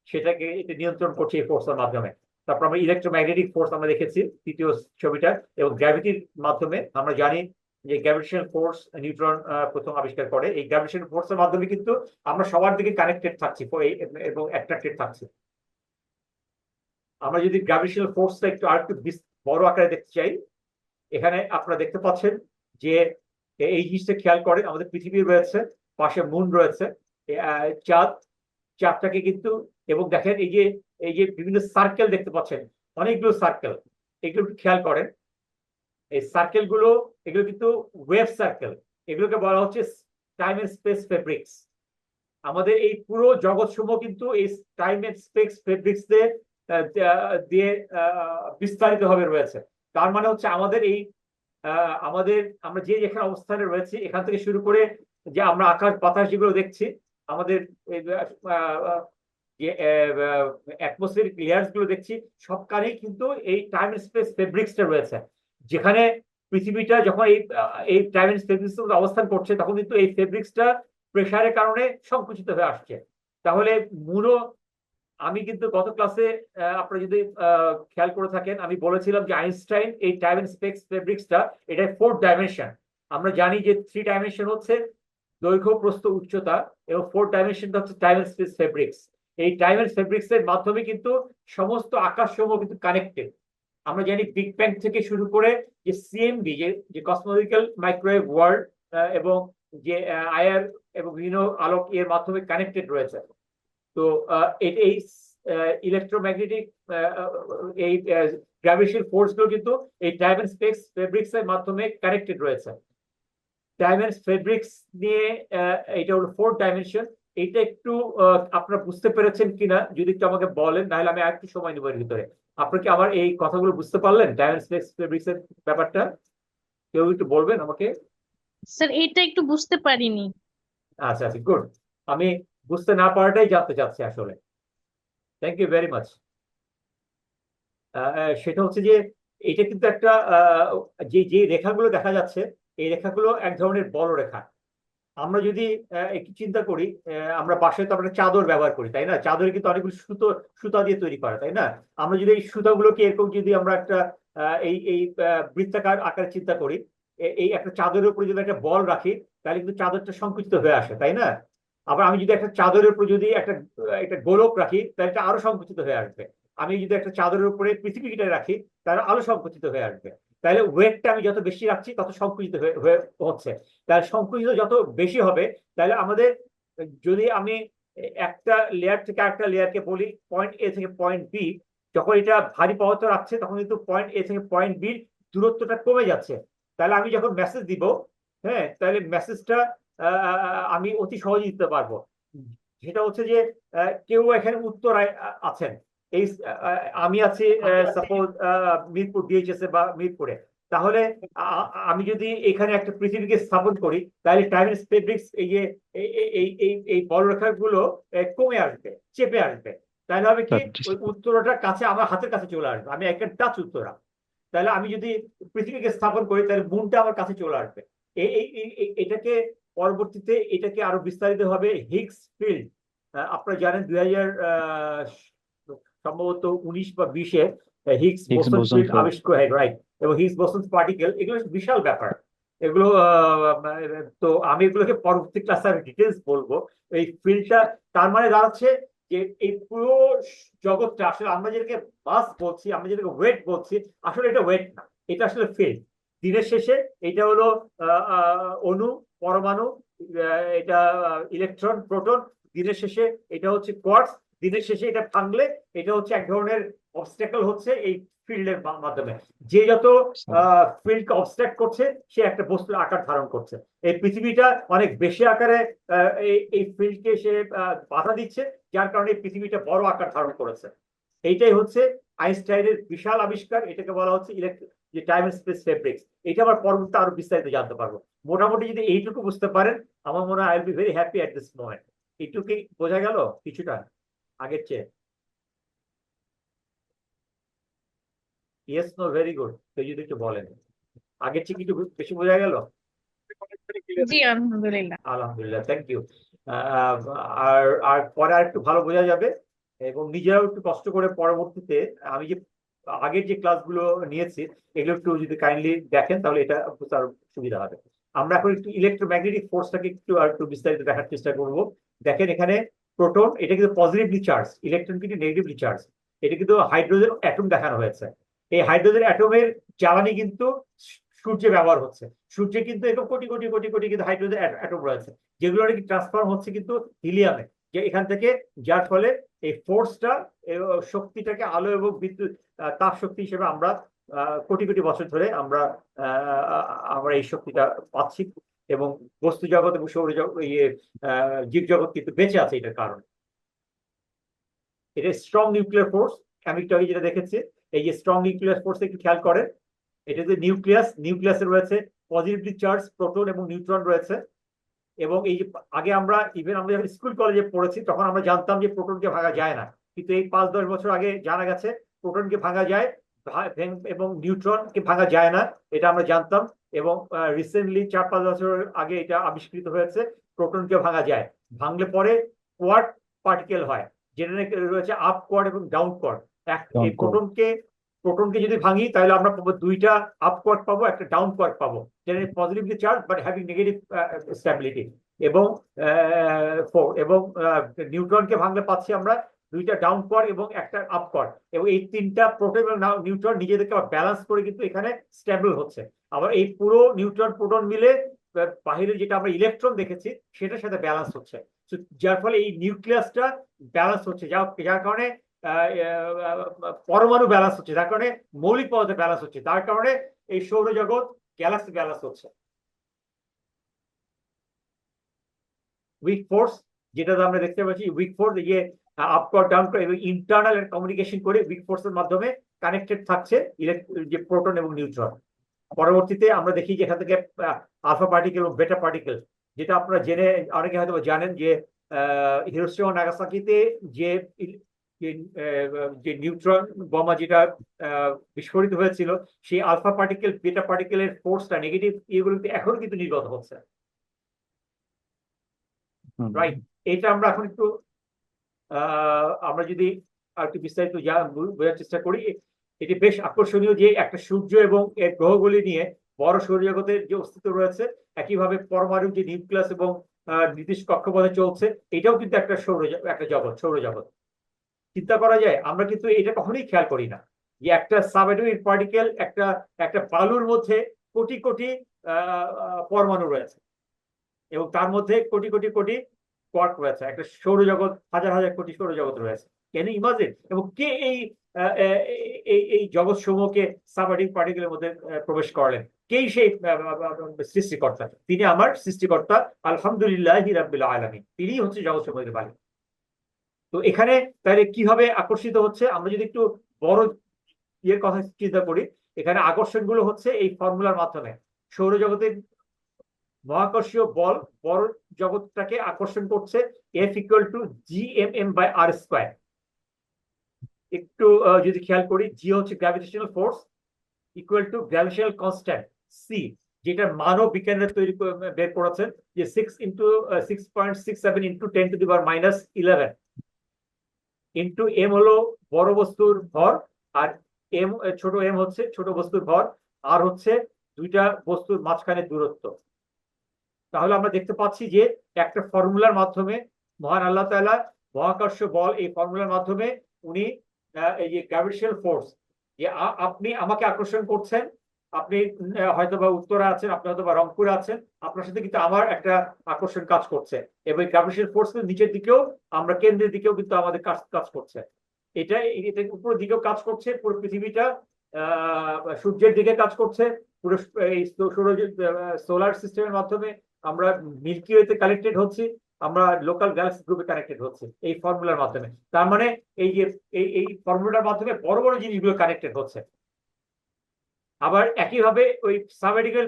সেটাকে এটা নিয়ন্ত্রণ করছে এই ফোর্সের মাধ্যমে। তারপর আমরা ইলেকট্রোম্যাগনেটিক ফোর্স আমরা দেখেছি তৃতীয় ছবিটা, এবং গ্র্যাভিটির মাধ্যমে আমরা জানি যে গ্র্যাভিটেশনাল ফোর্স নিউটন প্রথম আবিষ্কার করে। এই গ্র্যাভিটেশনাল ফোর্সের মাধ্যমে কিন্তু আমরা সবার দিকে কানেক্টেড থাকছি এবং অ্যাট্রাক্টেড থাকছি। আমরা যদি গ্র্যাভিটেশনাল ফোর্সটা একটু আরেকটু বড় আকারে দেখতে চাই, এখানে আপনারা দেখতে পাচ্ছেন যে এই জিনিসটা খেয়াল করে আমাদের পৃথিবী রয়েছে, পাশে মুন রয়েছে, চাঁদটাকে কিন্তু, এবং দেখেন এই যে বিভিন্ন সার্কেল দেখতে পাচ্ছেন, অনেকগুলো সার্কেল, এগুলো একটু খেয়াল করেন। এই সার্কেল গুলো এগুলো কিন্তু ওয়েভ সার্কেল, এগুলোকে বলা হচ্ছে টাইম এন্ড স্পেস ফেব্রিক্স। আমাদের এই পুরো জগৎ সমূহ কিন্তু এই টাইম এন্ড স্পেস ফেব্রিক্স দিয়ে বিস্তারিত ভাবে রয়েছে। তার মানে হচ্ছে আমাদের এই আমরা যে যেখানে অবস্থানে রয়েছি, এখান থেকে শুরু করে যে আমরা আকাশ বাতাস যেগুলো দেখছি, আমাদের যে অ্যাটমসফিয়ারিক লেয়ার্স গুলো দেখছি, সবখানেই কিন্তু এই টাইম এন্ড স্পেস ফেব্রিক্সটা রয়েছে। যেখানে পৃথিবীটা যখন এই টাইম এন্ড ফেব্রিক্স অবস্থান করছে, তখন কিন্তু এই ফেব্রিক্সটা প্রেসারের কারণে সংকুচিত হয়ে আসছে। তাহলে আমি কিন্তু গত ক্লাসে আপনারা যদি খেয়াল করে থাকেন, আমি বলেছিলাম যে আইনস্টাইন এই টাইম এন্ড স্পেস ফেব্রিক্সটা এটা 4 ডাইমেনশন। আমরা জানি যে 3 ডাইমেনশন হচ্ছে দৈর্ঘ্য, প্রস্থ, উচ্চতা, এবং 4 ডাইমেনশনটা হচ্ছে টাইম এন্ড স্পেস ফেব্রিক্স। এই টাইম এন্ড ফেব্রিক্স এর মাধ্যমে কিন্তু সমস্ত আকাশসমূহ কিন্তু কানেক্টেড। আমরা জানি বিগ ব্যাং থেকে শুরু করে যে সিএমবি, যে কসমোলজিক্যাল মাইক্রোওয়েভ ওয়ার্ল্ড, এবং যে আইআর এবং বিভিন্ন আলোক এর মাধ্যমে কানেক্টেড রয়েছে। তো এই ইলেকট্রোম্যাগনেটিক এই গ্র্যাভিটেশনাল ফোর্স গুলো কিন্তু এই টাইম এন্ড স্পেস ফেব্রিক্স এর মাধ্যমে কানেক্টেড রয়েছে। টাইম এন্ড ফেব্রিক্স নিয়ে এটা হলো 4 ডাইমেনশন। এটা একটু আপনারা বুঝতে পেরেছেন কিনা যদি একটু আমাকে বলেন, নাহলে আমি আরেকটু সময় নেব এর ভিতরে। আপনি কি আমার এই কথাগুলো বুঝতে পারলেন, টাইম এন্ড স্পেস ফেব্রিক্স এর ব্যাপারটা? কেউ একটু বলবেন আমাকে। স্যার এটা একটু বুঝতে পারিনি। আচ্ছা আচ্ছা, গুড। আমি বুঝতে না পারাটাই জানতে চাচ্ছি আসলে। Thank you very much. সেটা হচ্ছে যে এটা কিন্তু একটা যে যে রেখাগুলো দেখা যাচ্ছে, এই রেখাগুলো এক ধরনের বলরেখা। আমরা যদি একটু চিন্তা করি, আমরা বাসায় তো আমরা চাদর ব্যবহার করি, তাই না? চাদরে কিন্তু অনেকগুলো সুতা দিয়ে তৈরি করা, তাই না? আমরা যদি এই সুতাগুলোকে এরকম যদি আমরা একটা এই এই বৃত্তাকার আকারে চিন্তা করি, এই একটা চাদরের উপরে যদি একটা বল রাখি, তাহলে কিন্তু চাদরটা সংকুচিত হয়ে আসে, তাই না? আবার আমি যদি একটা চাদরের উপর যদি একটা গোলক রাখি, তাহলে এটা আরো সংকুচিত হয়ে আসবে। আমি যদি একটা চাদরের উপরে পৃথিবীটা রাখি, তাহলে আরো সংকুচিত হয়ে আসবে। তাহলে ওয়েটটা আমি যত বেশি রাখছি, তত সংকুচিত হয়ে হচ্ছে। তাহলে সংকুচিত যত বেশি হবে, তাহলে আমাদের, যদি আমি একটা লেয়ার থেকে একটা লেয়ারকে বলি পয়েন্ট এ থেকে পয়েন্ট বি, যখন এটা ভারী পদার্থ রাখছে, তখন কিন্তু পয়েন্ট এ থেকে পয়েন্ট বির দূরত্বটা কমে যাচ্ছে। তাহলে আমি যখন মেসেজ দিব, হ্যাঁ, তাহলে মেসেজটা আমি অতি সহজে দিতে পারবো। সেটা হচ্ছে যে কেউ এখানে উত্তরায় আছেন, এই আমি আছি সাপোজ মিরপুর ডিএইচএস এ বা মিরপুরে। তাহলে আমি যদি এখানে একটা পৃথিবীকে স্থাপন করি, তাহলে টাইম ফেব্রিক্স এই যে এই বলরেখাগুলো কমে আসবে, চেপে আসবে। তাহলে হবে কি, ওই উত্তরাটার কাছে আমার হাতের কাছে চলে আসবে, আমি একটা টাচ উত্তরা। তাহলে আমি যদি পৃথিবীকে স্থাপন করি, তাহলে মুনটা আমার কাছে চলে আসবে। এটাকে পরবর্তীতে এটাকে আরো বিস্তারিত ভাবে হিগস ফিল্ড, আপনারা জানেন 2000 সম্ভবত 19 বা 20-এ হিগস বোসন ফিল্ড আবিষ্কার হয়, রাইট? এবং হিগস বোসন পার্টিকেল, এগুলো বিশাল ব্যাপার এগুলো। তো আমি এগুলোকে পরবর্তী ক্লাসে আমি ডিটেলস বলবো। এই ফিল্ডটা তার মানে দাঁড়াচ্ছে যে এই পুরো জগৎটা আসলে আমরা যেটাকে মাস বলছি, আমরা যেটাকে ওয়েট বলছি, আসলে এটা ওয়েট না, এটা আসলে ফিল্ড। দিনের শেষে এটা হলো অণু, পরমাণু, এটা ইলেকট্রন, প্রোটন। দিনের শেষে এটা হচ্ছে কোয়ার্টস, দিনের শেষে এটা ভাঙলে এটা হচ্ছে এক ধরনের অবস্ট্যাকল হচ্ছে এই ফিল্ডের মাধ্যমে। যে যত ফিল্ডকে অবস্ট্রাক্ট করছে সে একটা বস্তুর আকার ধারণ করছে। এই পৃথিবীটা অনেক বেশি আকারে এই ফিল্ডকে সে বাধা দিচ্ছে, যার কারণে এই পৃথিবীটা বড় আকার ধারণ করেছে। এইটাই হচ্ছে আইনস্টাইনের বিশাল আবিষ্কার। এটাকে বলা হচ্ছে যে টাইম এন্ড স্পেস ফেব্রিক্স। এটা আবার পরবর্তীতে আরো বিস্তারিত জানতে পারবো। মোটামুটি যদি এইটুকু বুঝতে পারেন আমার মনে হয় I will be very happy at this moment. এইটুকুই বোঝা গেল কিছুটা আগের চেয়ে? Yes, no, very good. কেউ যদি একটু বলেন আগের চেয়ে কিছু বেশি বোঝা গেল? জি আলহামদুলিল্লাহ। আলহামদুলিল্লাহ, থ্যাংক ইউ। আর আর পরে আর একটু ভালো বোঝা যাবে, এবং নিজেরাও একটু কষ্ট করে পরবর্তীতে আমি যে আগের যে ক্লাসগুলো নিয়েছি এগুলো একটু যদি কাইন্ডলি দেখেন তাহলে এটা বুঝতে আরো সুবিধা হবে। আমরা এখন একটু ইলেকট্রোম্যাগনেটিক ফোর্সটাকে আর একটু বিস্তারিত দেখার চেষ্টা করব। দেখেন এখানে প্রোটন, এটা কিন্তু পজিটিভলি চার্জ, ইলেকট্রন কিন্তু নেগেটিভলি চার্জ। এটা কিন্তু হাইড্রোজেন অ্যাটম দেখানো হয়েছে। এই হাইড্রোজেন অ্যাটমের জ্বালানি কিন্তু সূর্যে ব্যবহার হচ্ছে। সূর্যে কিন্তু এরকম কোটি কোটি কোটি কোটি কিন্তু হাইড্রোজেন অ্যাটম রয়েছে, যেগুলো নাকি ট্রান্সফর্ম হচ্ছে কিন্তু হিলিয়ামে, যে এখান থেকে, যার ফলে এই ফোর্সটা, শক্তিটাকে আলো এবং বিদ্যুৎ তাপ শক্তি হিসেবে আমরা কোটি কোটি বছর ধরে আমরা আমরা এই শক্তিটা পাচ্ছি। এবং বস্তু জগৎ এবং সৌরজগৎ, জীব জগৎ কিন্তু বেঁচে আছে এটার কারণে। এটা স্ট্রং নিউক্লিয়ার ফোর্স। আমি একটু আগে যেটা দেখেছি, এই যে স্ট্রং নিউক্লিয়ার ফোর্স একটু খেয়াল করেন। এটা যে নিউক্লিয়াসে রয়েছে পজিটিভলি চার্জ প্রোটন এবং নিউট্রন রয়েছে। এবং এই যে আগে আমরা যখন স্কুল কলেজে পড়েছি তখন আমরা জানতাম যে প্রোটনকে ভাঙা যায় না, কিন্তু এই 5-10 বছর আগে জানা গেছে প্রোটনকে ভাঙা যায় এবং নিউট্রনকে ভাঙা যায় না, এটা আমরা জানতাম। এবং রিসেন্টলি 4-5 বছর আগে এটা আবিষ্কৃত হয়েছে প্রোটনকে ভাঙা যায়। ভাঙলে পরে কোয়ার্ক পার্টিকেল হয়, যেটা রয়েছে আপ কোয়ার্ক এবং ডাউন কোয়ার্ক। এই প্রোটনকে যদি ভাঙি তাহলে আমরা পাবো দুইটা আপ কোয়ার্ক পাবো, একটা ডাউন কোয়ার্ক পাবো, যেটা positively charge but having negative stability. এবং নিউট্রনকে ভাঙলে পাচ্ছি আমরা দুইটা ডাউন কোয়ার্ক এবং একটা আপ কোয়ার্ক। এবং এই তিনটা প্রোটন এবং নিউট্রন নিজেদেরকে ব্যালেন্স করে কিন্তু এখানে স্টেবল হচ্ছে। আবার এই পুরো নিউট্রন প্রোটন মিলে বাহিরে যেটা আমরা ইলেকট্রন দেখেছি সেটার সাথে ব্যালেন্স হচ্ছে। যার ফলে এই নিউক্লিয়াসটা ব্যালেন্স হচ্ছে, যার কারণে পরমাণু ব্যালেন্স হচ্ছে, যার কারণে মৌলিক পদার্থ ব্যালেন্স হচ্ছে, তার কারণে এই সৌরজগৎ গ্যালাক্সি ব্যালেন্স হচ্ছে। উইক ফোর্স, যেটা আমরা দেখতে পাচ্ছি, উইক ফোর্স যে আপ কর ডাউন করে এবং ইন্টারনাল কমিউনিকেশন করে উইক ফোর্সের মাধ্যমে কানেক্টেড থাকছে যে প্রোটন এবং নিউট্রন। পরবর্তীতে আমরা দেখি যে এখান থেকে আলফা পার্টিকেল এবং বেটা পার্টিকেল, যেটা আপনারা জেনে অনেকে হয়তো জানেন যে হিরোশিমা নাগাসাকিতে যে নিউট্রন বোমা যেটা বিস্ফোরিত হয়েছিল, সেই আলফা পার্টিকেল বেটা পার্টিকেলের ফোর্সটা নেগেটিভ এগুলোতে এখনো কিন্তু নির্গত হচ্ছে। রাইট, এটা আমরা এখন একটু আমরা যদি আর একটু বিস্তারিত বোঝার চেষ্টা করি, এটি বেশ আকর্ষণীয় যে একটা সূর্য এবং এর গ্রহগুলি নিয়ে বড় সৌরজগতের যে অস্তিত্ব রয়েছে, একইভাবে পরমাণু যে নিউক্লিয়াস এবং নির্দিষ্ট কক্ষপথে চলছে, এটাও কিন্তু একটা সৌরজগৎ। চিন্তা করা যায়, আমরা কিন্তু এটা কখনোই খেয়াল করি না যে একটা সাবঅ্যাটমিক পার্টিকেল, একটা বালুর মধ্যে কোটি কোটি পরমাণু রয়েছে এবং তার মধ্যে কোটি কোটি কোটি কোয়ার্ক রয়েছে। একটা সৌরজগৎ, হাজার হাজার কোটি সৌরজগৎ রয়েছে। Can you imagine? এবং কে এই জগৎ সমূহকে সাবঅ্যাটমিক পার্টিকেলের মধ্যে প্রবেশ করলেন? কেই সেই সৃষ্টিকর্তা? তিনি আমার সৃষ্টিকর্তা, আলহামদুলিল্লাহি রাব্বিল আলামিন। তিনিই হচ্ছে জগৎ সমূহের মালিক। তো এখানে তাহলে কিভাবে আকর্ষিত হচ্ছে, আমরা যদি একটু বড় ইয়ের কথা চিন্তা করি, এখানে আকর্ষণগুলো হচ্ছে এই ফর্মুলার মাধ্যমে। সৌরজগতের মহাকর্ষীয় বল বড় জগৎটাকে আকর্ষণ করছে F=gmm/r²। একটু যদি খেয়াল করি, জি হচ্ছে gravitational force, equal to gravitational constant C, যেটা মানব বিজ্ঞানীরা বের করেছেন যে 6.67 ইন্টু 10⁻⁻11 ইন্টু এম হলো বড় বস্তুর ভর, আর ছোট এম হচ্ছে ছোট বস্তুর ভর, আর হচ্ছে দুইটা বস্তুর মাঝখানে দূরত্ব। তাহলে আমরা দেখতে পাচ্ছি যে একটা ফর্মুলার মাধ্যমে মহান আল্লাহ তাআলা মহাকর্ষ বল, এই ফর্মুলার মাধ্যমে উনি এই যে গ্র্যাভিটেশনাল ফোর্স, যে আপনি আমাকে আকর্ষণ করছেন, আপনি হয়তোবা উত্তরা আছেন, আপনি হয়তোবা রংপুরে আছেন, আপনার সাথে কিন্তু আমার একটা আকর্ষণ কাজ করছে, এবং গ্রাভিটেশন ফোর্স নিচের দিকেও, আমরা কেন্দ্রের দিকেও কিন্তু আমাদের কাজ কাজ করছে। এটা এটা উপরের দিকেও কাজ করছে, পুরো পৃথিবীটা সূর্যের দিকে কাজ করছে, পুরো এই সোলার সিস্টেমের মাধ্যমে আমরা মিল্কি ওয়েতে কানেক্টেড হচ্ছি, আমরা লোকাল গ্যালাক্সি গ্রুপে কানেক্টেড হচ্ছে এই ফর্মুলার মাধ্যমে। তার মানে এই যে এই ফর্মুলার মাধ্যমে বড় বড় জিনিসগুলো কানেক্টেড হচ্ছে। আবার একইভাবে ওই সাবমেডিকেল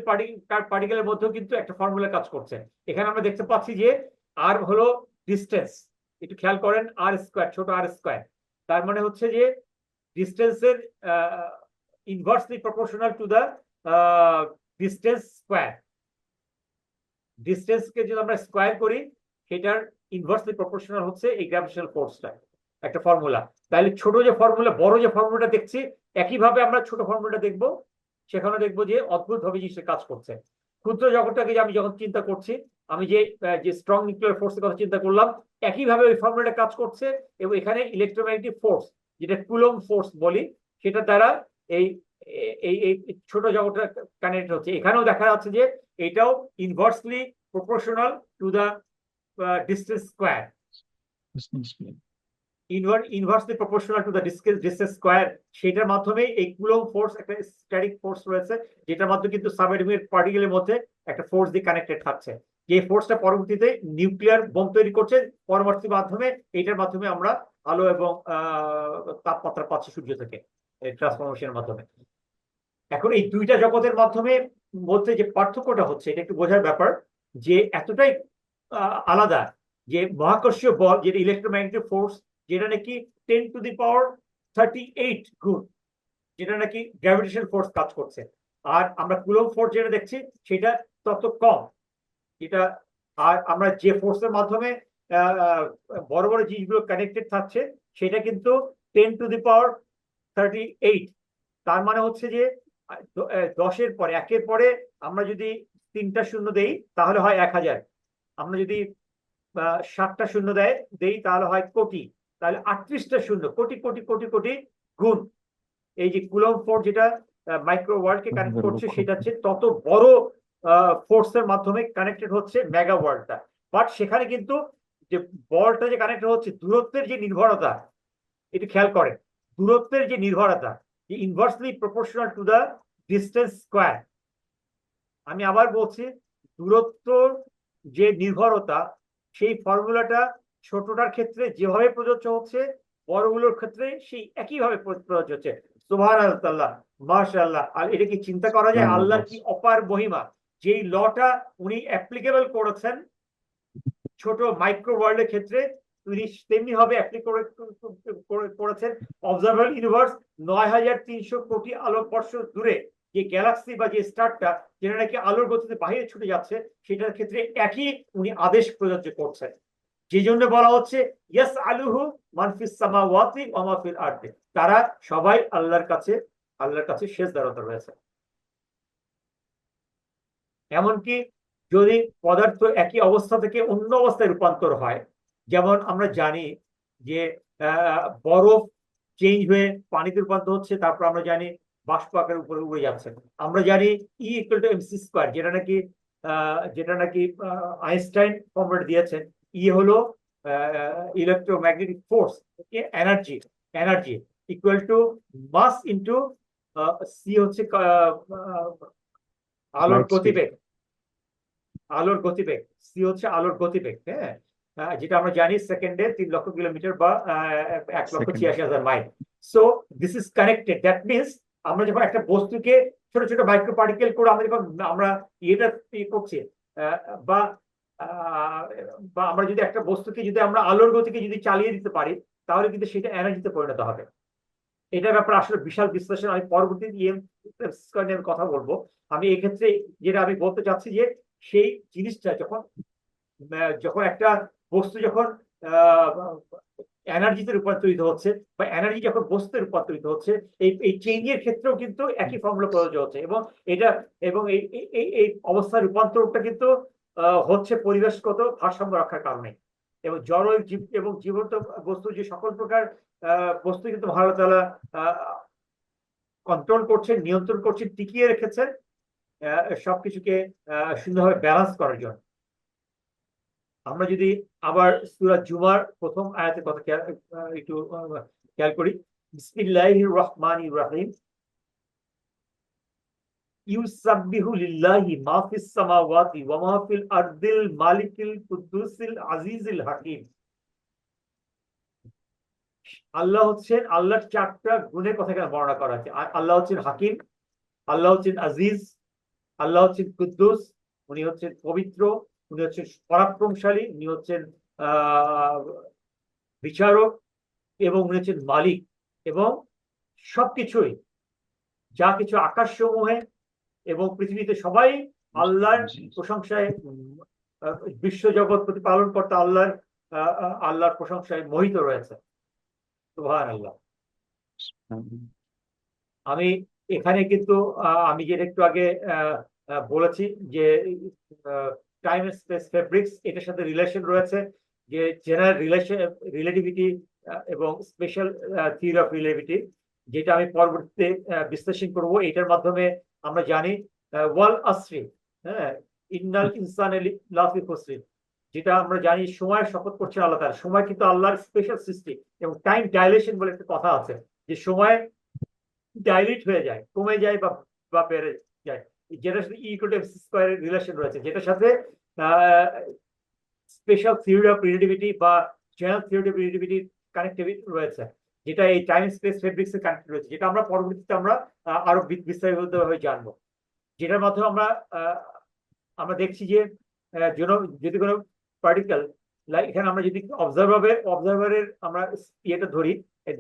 পার্টিকেলের মধ্যেও কিন্তু একটা ফর্মুলা কাজ করছে। এখানে আমরা দেখতে পাচ্ছি যে আর হলো ডিস্টেন্স, একটু খেয়াল করেন, আর স্কোয়ার, ছোট আর স্কোয়ার, তার মানে হচ্ছে যে ডিস্টেন্সের inversely proportional to the distance square. ডিস্টেন্সকে যদি আমরা স্কোয়ার করি, সেটার ইনভার্সলি প্রপোর্শনাল হচ্ছে এই গ্র্যাভিটেশনাল ফোর্সটা, একটা ফর্মুলা। তাহলে ছোট যে ফর্মুলা, বড় যে ফর্মুলাটা দেখছি, একইভাবে আমরা ছোট ফর্মুলাটা দেখবো, সেখানে দেখবো যে অদ্ভুত ভাবে জিনিসটা কাজ করছে। ক্ষুদ্র জগৎটাকে আমি যখন চিন্তা করছি, আমি যে স্ট্রং নিউক্লিয়ার ফোর্সের কথা চিন্তা করলাম, একইভাবে ওই ফর্মুলাটা কাজ করছে, এবং এখানে ইলেকট্রোম্যাগনেটিক ফোর্স, যেটা কুলম ফোর্স বলি, সেটা দ্বারা এই এই এই ছোট জগৎটা কানেক্ট হচ্ছে। এখানেও দেখা যাচ্ছে যে এটাও inversely proportional to the distance square, inversely proportional to the distance square. সেটার মাধ্যমে এই কুলম ফোর্স, একটা স্ট্যাটিক ফোর্স রয়েছে, যেটার মাধ্যমে কিন্তু সাবঅ্যাটমিক পার্টিকেলের মধ্যে একটা ফোর্স দিয়ে কানেক্টেড থাকছে, যে ফোর্সটা পরবর্তীতে নিউক্লিয়ার বোম তৈরি করছে। পরবর্তী মাধ্যমে এটার মাধ্যমে আমরা আলো এবং তাপমাত্রা পাচ্ছি সূর্য থেকে, ট্রান্সফরমেশনের মাধ্যমে। এখন এই দুইটা জগতের মাধ্যমে মধ্যে যে পার্থক্যটা হচ্ছে, এটা একটু বোঝার ব্যাপার, যে এতটাই আলাদা, যে মহাকর্ষীয় বল, যেটা ইলেকট্রোম্যাগনেটিক ফোর্স, যেটা নাকি 10⁻38 গুণ, যেটা নাকি গ্র্যাভিটেশন ফোর্স কাজ করছে, আর আমরা কুলম ফোর্স যেটা দেখছি সেটা তত কম। এটা, আর আমরা যে ফোর্সের মাধ্যমে বড় বড় জিনিসগুলো কানেক্টেড থাকছে, সেটা কিন্তু 10⁻38। তার মানে হচ্ছে যে 10-এর পরে, 1-এর পরে আমরা যদি 3টা শূন্য দেই তাহলে হয় 1000, আমরা যদি 7টা শূন্য দেই তাহলে হয় কোটি, তাহলে 38টা শূন্য, কোটি কোটি কোটি কোটি গুণ। এই যে কুলম ফোর্স যেটা মাইক্রো ওয়ার্ল্ডকে কানেক্ট করছে, সেটা হচ্ছে তত বড় ফোর্সের মাধ্যমে কানেক্টেড হচ্ছে মেগা ওয়ার্ল্ডটা। বাট সেখানে কিন্তু যে বলটা যে কানেক্টেড হচ্ছে, দূরত্বের যে নির্ভরতা, এটা খেয়াল করেন, দূরত্বের যে নির্ভরতা, যে inversely proportional to the distance square. আমি আবার বলছি, দূরত্ব যে নির্ভরতা, সেই ফর্মুলাটা ছোটটার ক্ষেত্রে যেভাবে প্রযোজ্য হচ্ছে, বড়গুলোর ক্ষেত্রে সেই একইভাবে প্রযোজ্য হচ্ছে। সুবহানাল্লাহ, মাশাআল্লাহ। আর এটা কি চিন্তা করা যায়, আল্লাহর কি অপার মহিমা, যেই লটা উনি অ্যাপ্লিকেবল করেছেন ছোট মাইক্রো ওয়ার্ল্ডের ক্ষেত্রে, তিনি তেমনি ভাবে করেছেন অবজারভেবল ইউনিভার্স 9300 কোটি আলোকবর্ষ দূরে যে গ্যালাক্সি বা যে স্টারটা, যেটা নাকি আলোর গতিতে বাইরে ছুটে যাচ্ছে, সেটার ক্ষেত্রে একই উনি আদেশ প্রযোজ্য করছেন। যে জন্য বলা হচ্ছে ইয়াস আলুহু মানফিস সামাওয়াতি ওয়া মা ফিল আরদি, তারা সবাই আল্লাহর কাছে সেজদারত রয়েছে। এমনকি যদি পদার্থ একই অবস্থা থেকে অন্য অবস্থায় রূপান্তর হয়, যেমন আমরা জানি যে বরফ চেঞ্জ হয়ে পানিতে রূপান্তর হচ্ছে, তারপর আমরা জানি বাষ্প আকারের উপরে উড়ে যাচ্ছে। আমরা জানি E=mc², যেটা নাকি আইনস্টাইন ফর্মুলা দিয়েছেন। হলো electromagnetic force, energy, energy equal to mass into C হচ্ছে আলোর গতিবেগ, আলোর গতিবেগ, সি হচ্ছে আলোর গতিবেগ। হ্যাঁ, যেটা আমরা জানি সেকেন্ডে 3 লক্ষ কিলোমিটার বা 1,86,000 mile. So this is connected, that means আমরা যখন একটা বস্তুকে ছোট ছোট মাইক্রো পার্টিকেল করে আমরা এটা করছি, বা বা আমরা যদি একটা বস্তুকে যদি আমরা আলোর গতিকে যদি চালিয়ে দিতে পারি, তাহলে কিন্তু সেটা এনার্জিতে পরিণত হবে। এটার ব্যাপারে আসলে বিশাল বিশ্লেষণ, আমি পরবর্তী নিয়ে কথা বলবো। আমি এক্ষেত্রে যেটা আমি বলতে চাচ্ছি, যে সেই জিনিসটা যখন একটা বস্তু যখন এনার্জিতে রূপান্তরিত হচ্ছে, বা এনার্জি যখন বস্তুতে রূপান্তরিত হচ্ছে, এই চেঞ্জের ক্ষেত্রেও কিন্তু একই ফর্মুলা প্রযোজ্য হচ্ছে। এবং এই অবস্থার রূপান্তরটা কিন্তু হচ্ছে পরিবেশগত ভারসাম্য রক্ষার কারণে। এবং জড় জীব এবং জীবন্ত বস্তু, যে সকল প্রকার বস্তু কিন্তু আল্লাহ তাআলা কন্ট্রোল করছেন, নিয়ন্ত্রণ করছেন, টিকিয়ে রেখেছেন সবকিছুকে সুন্দরভাবে ব্যালেন্স করার জন্য। আমরা যদি আবার সূরা জুমার প্রথম আয়াতের কথা একটু খেয়াল করি, বিসমিল্লাহির রহমানির রহিম, ইউসাব্বিহু লিল্লাহি মা ফিস সামাওয়াতি ওয়া মা ফিল আরদিল মালিকিল কুদ্দুসিল আজিজিল হাকিম। আল্লাহ হচ্ছেন, আল্লাহর চারটা গুণের কথা এখানে বর্ণনা করা আছে। আল্লাহ হচ্ছেন হাকিম, আল্লাহ হচ্ছেন আজিজ, আল্লাহ হচ্ছেন কুদ্দুস, উনি হচ্ছেন পবিত্র, উনি হচ্ছেন পরাক্রমশালী, উনি হচ্ছেন আহ বিচারক, এবং উনি হচ্ছেন মালিক। এবং সবকিছুই, যা কিছু আকাশ সমূহে এবং পৃথিবীতে সবাই আল্লাহর প্রশংসায় বিশ্বজগৎ প্রতিপালন করতে আল্লাহর প্রশংসায় মোহিত রয়েছে। সুবহানাল্লাহ। আমি এখানে কিন্তু আমি যেটা একটু আগে বলেছি যে টাইম স্পেস ফেব্রিক্স, এটার সাথে রিলেশন রয়েছে, যে জেনারেল রিলেটিভিটি এবং স্পেশাল থিওরি অফ রিলেটিভিটি, যেটা আমি পরবর্তীতে বিশ্লেষণ করব। এটার মাধ্যমে আমরা জানি ওয়াল আসরি, হ্যাঁ, ইন্নাল ইনসানা লাফি খুসরিন, যেটা আমরা জানি সময়ের শপথ করছেন আল্লাহ তাআলা। সময় কিন্তু আল্লাহর স্পেশাল সৃষ্টি, এবং টাইম ডাইলেশন বলে একটা কথা আছে, যে সময় ডাইলিট হয়ে যায়, কমে যায় বা বেড়ে যায়, যেটার সাথে ইকুয়াল টু এমসি স্কয়ারের রিলেশন রয়েছে, যেটার সাথে স্পেশাল থিওরি অফ রিলেটিভিটি বা general theory of relativity connectivity রয়েছে, যেটা এই টাইম স্পেস ফেব্রিক্স এর কানেক্টেড রয়েছে, যেটা আমরা পরবর্তীতে আমরা আরো বিস্তারিতভাবে জানবো। যেটার মাধ্যমে আমরা দেখছি যে যদি কোনো পার্টিকেল, এখানে আমরা যদি অবজারভারের আমরা ইয়েটা ধরি,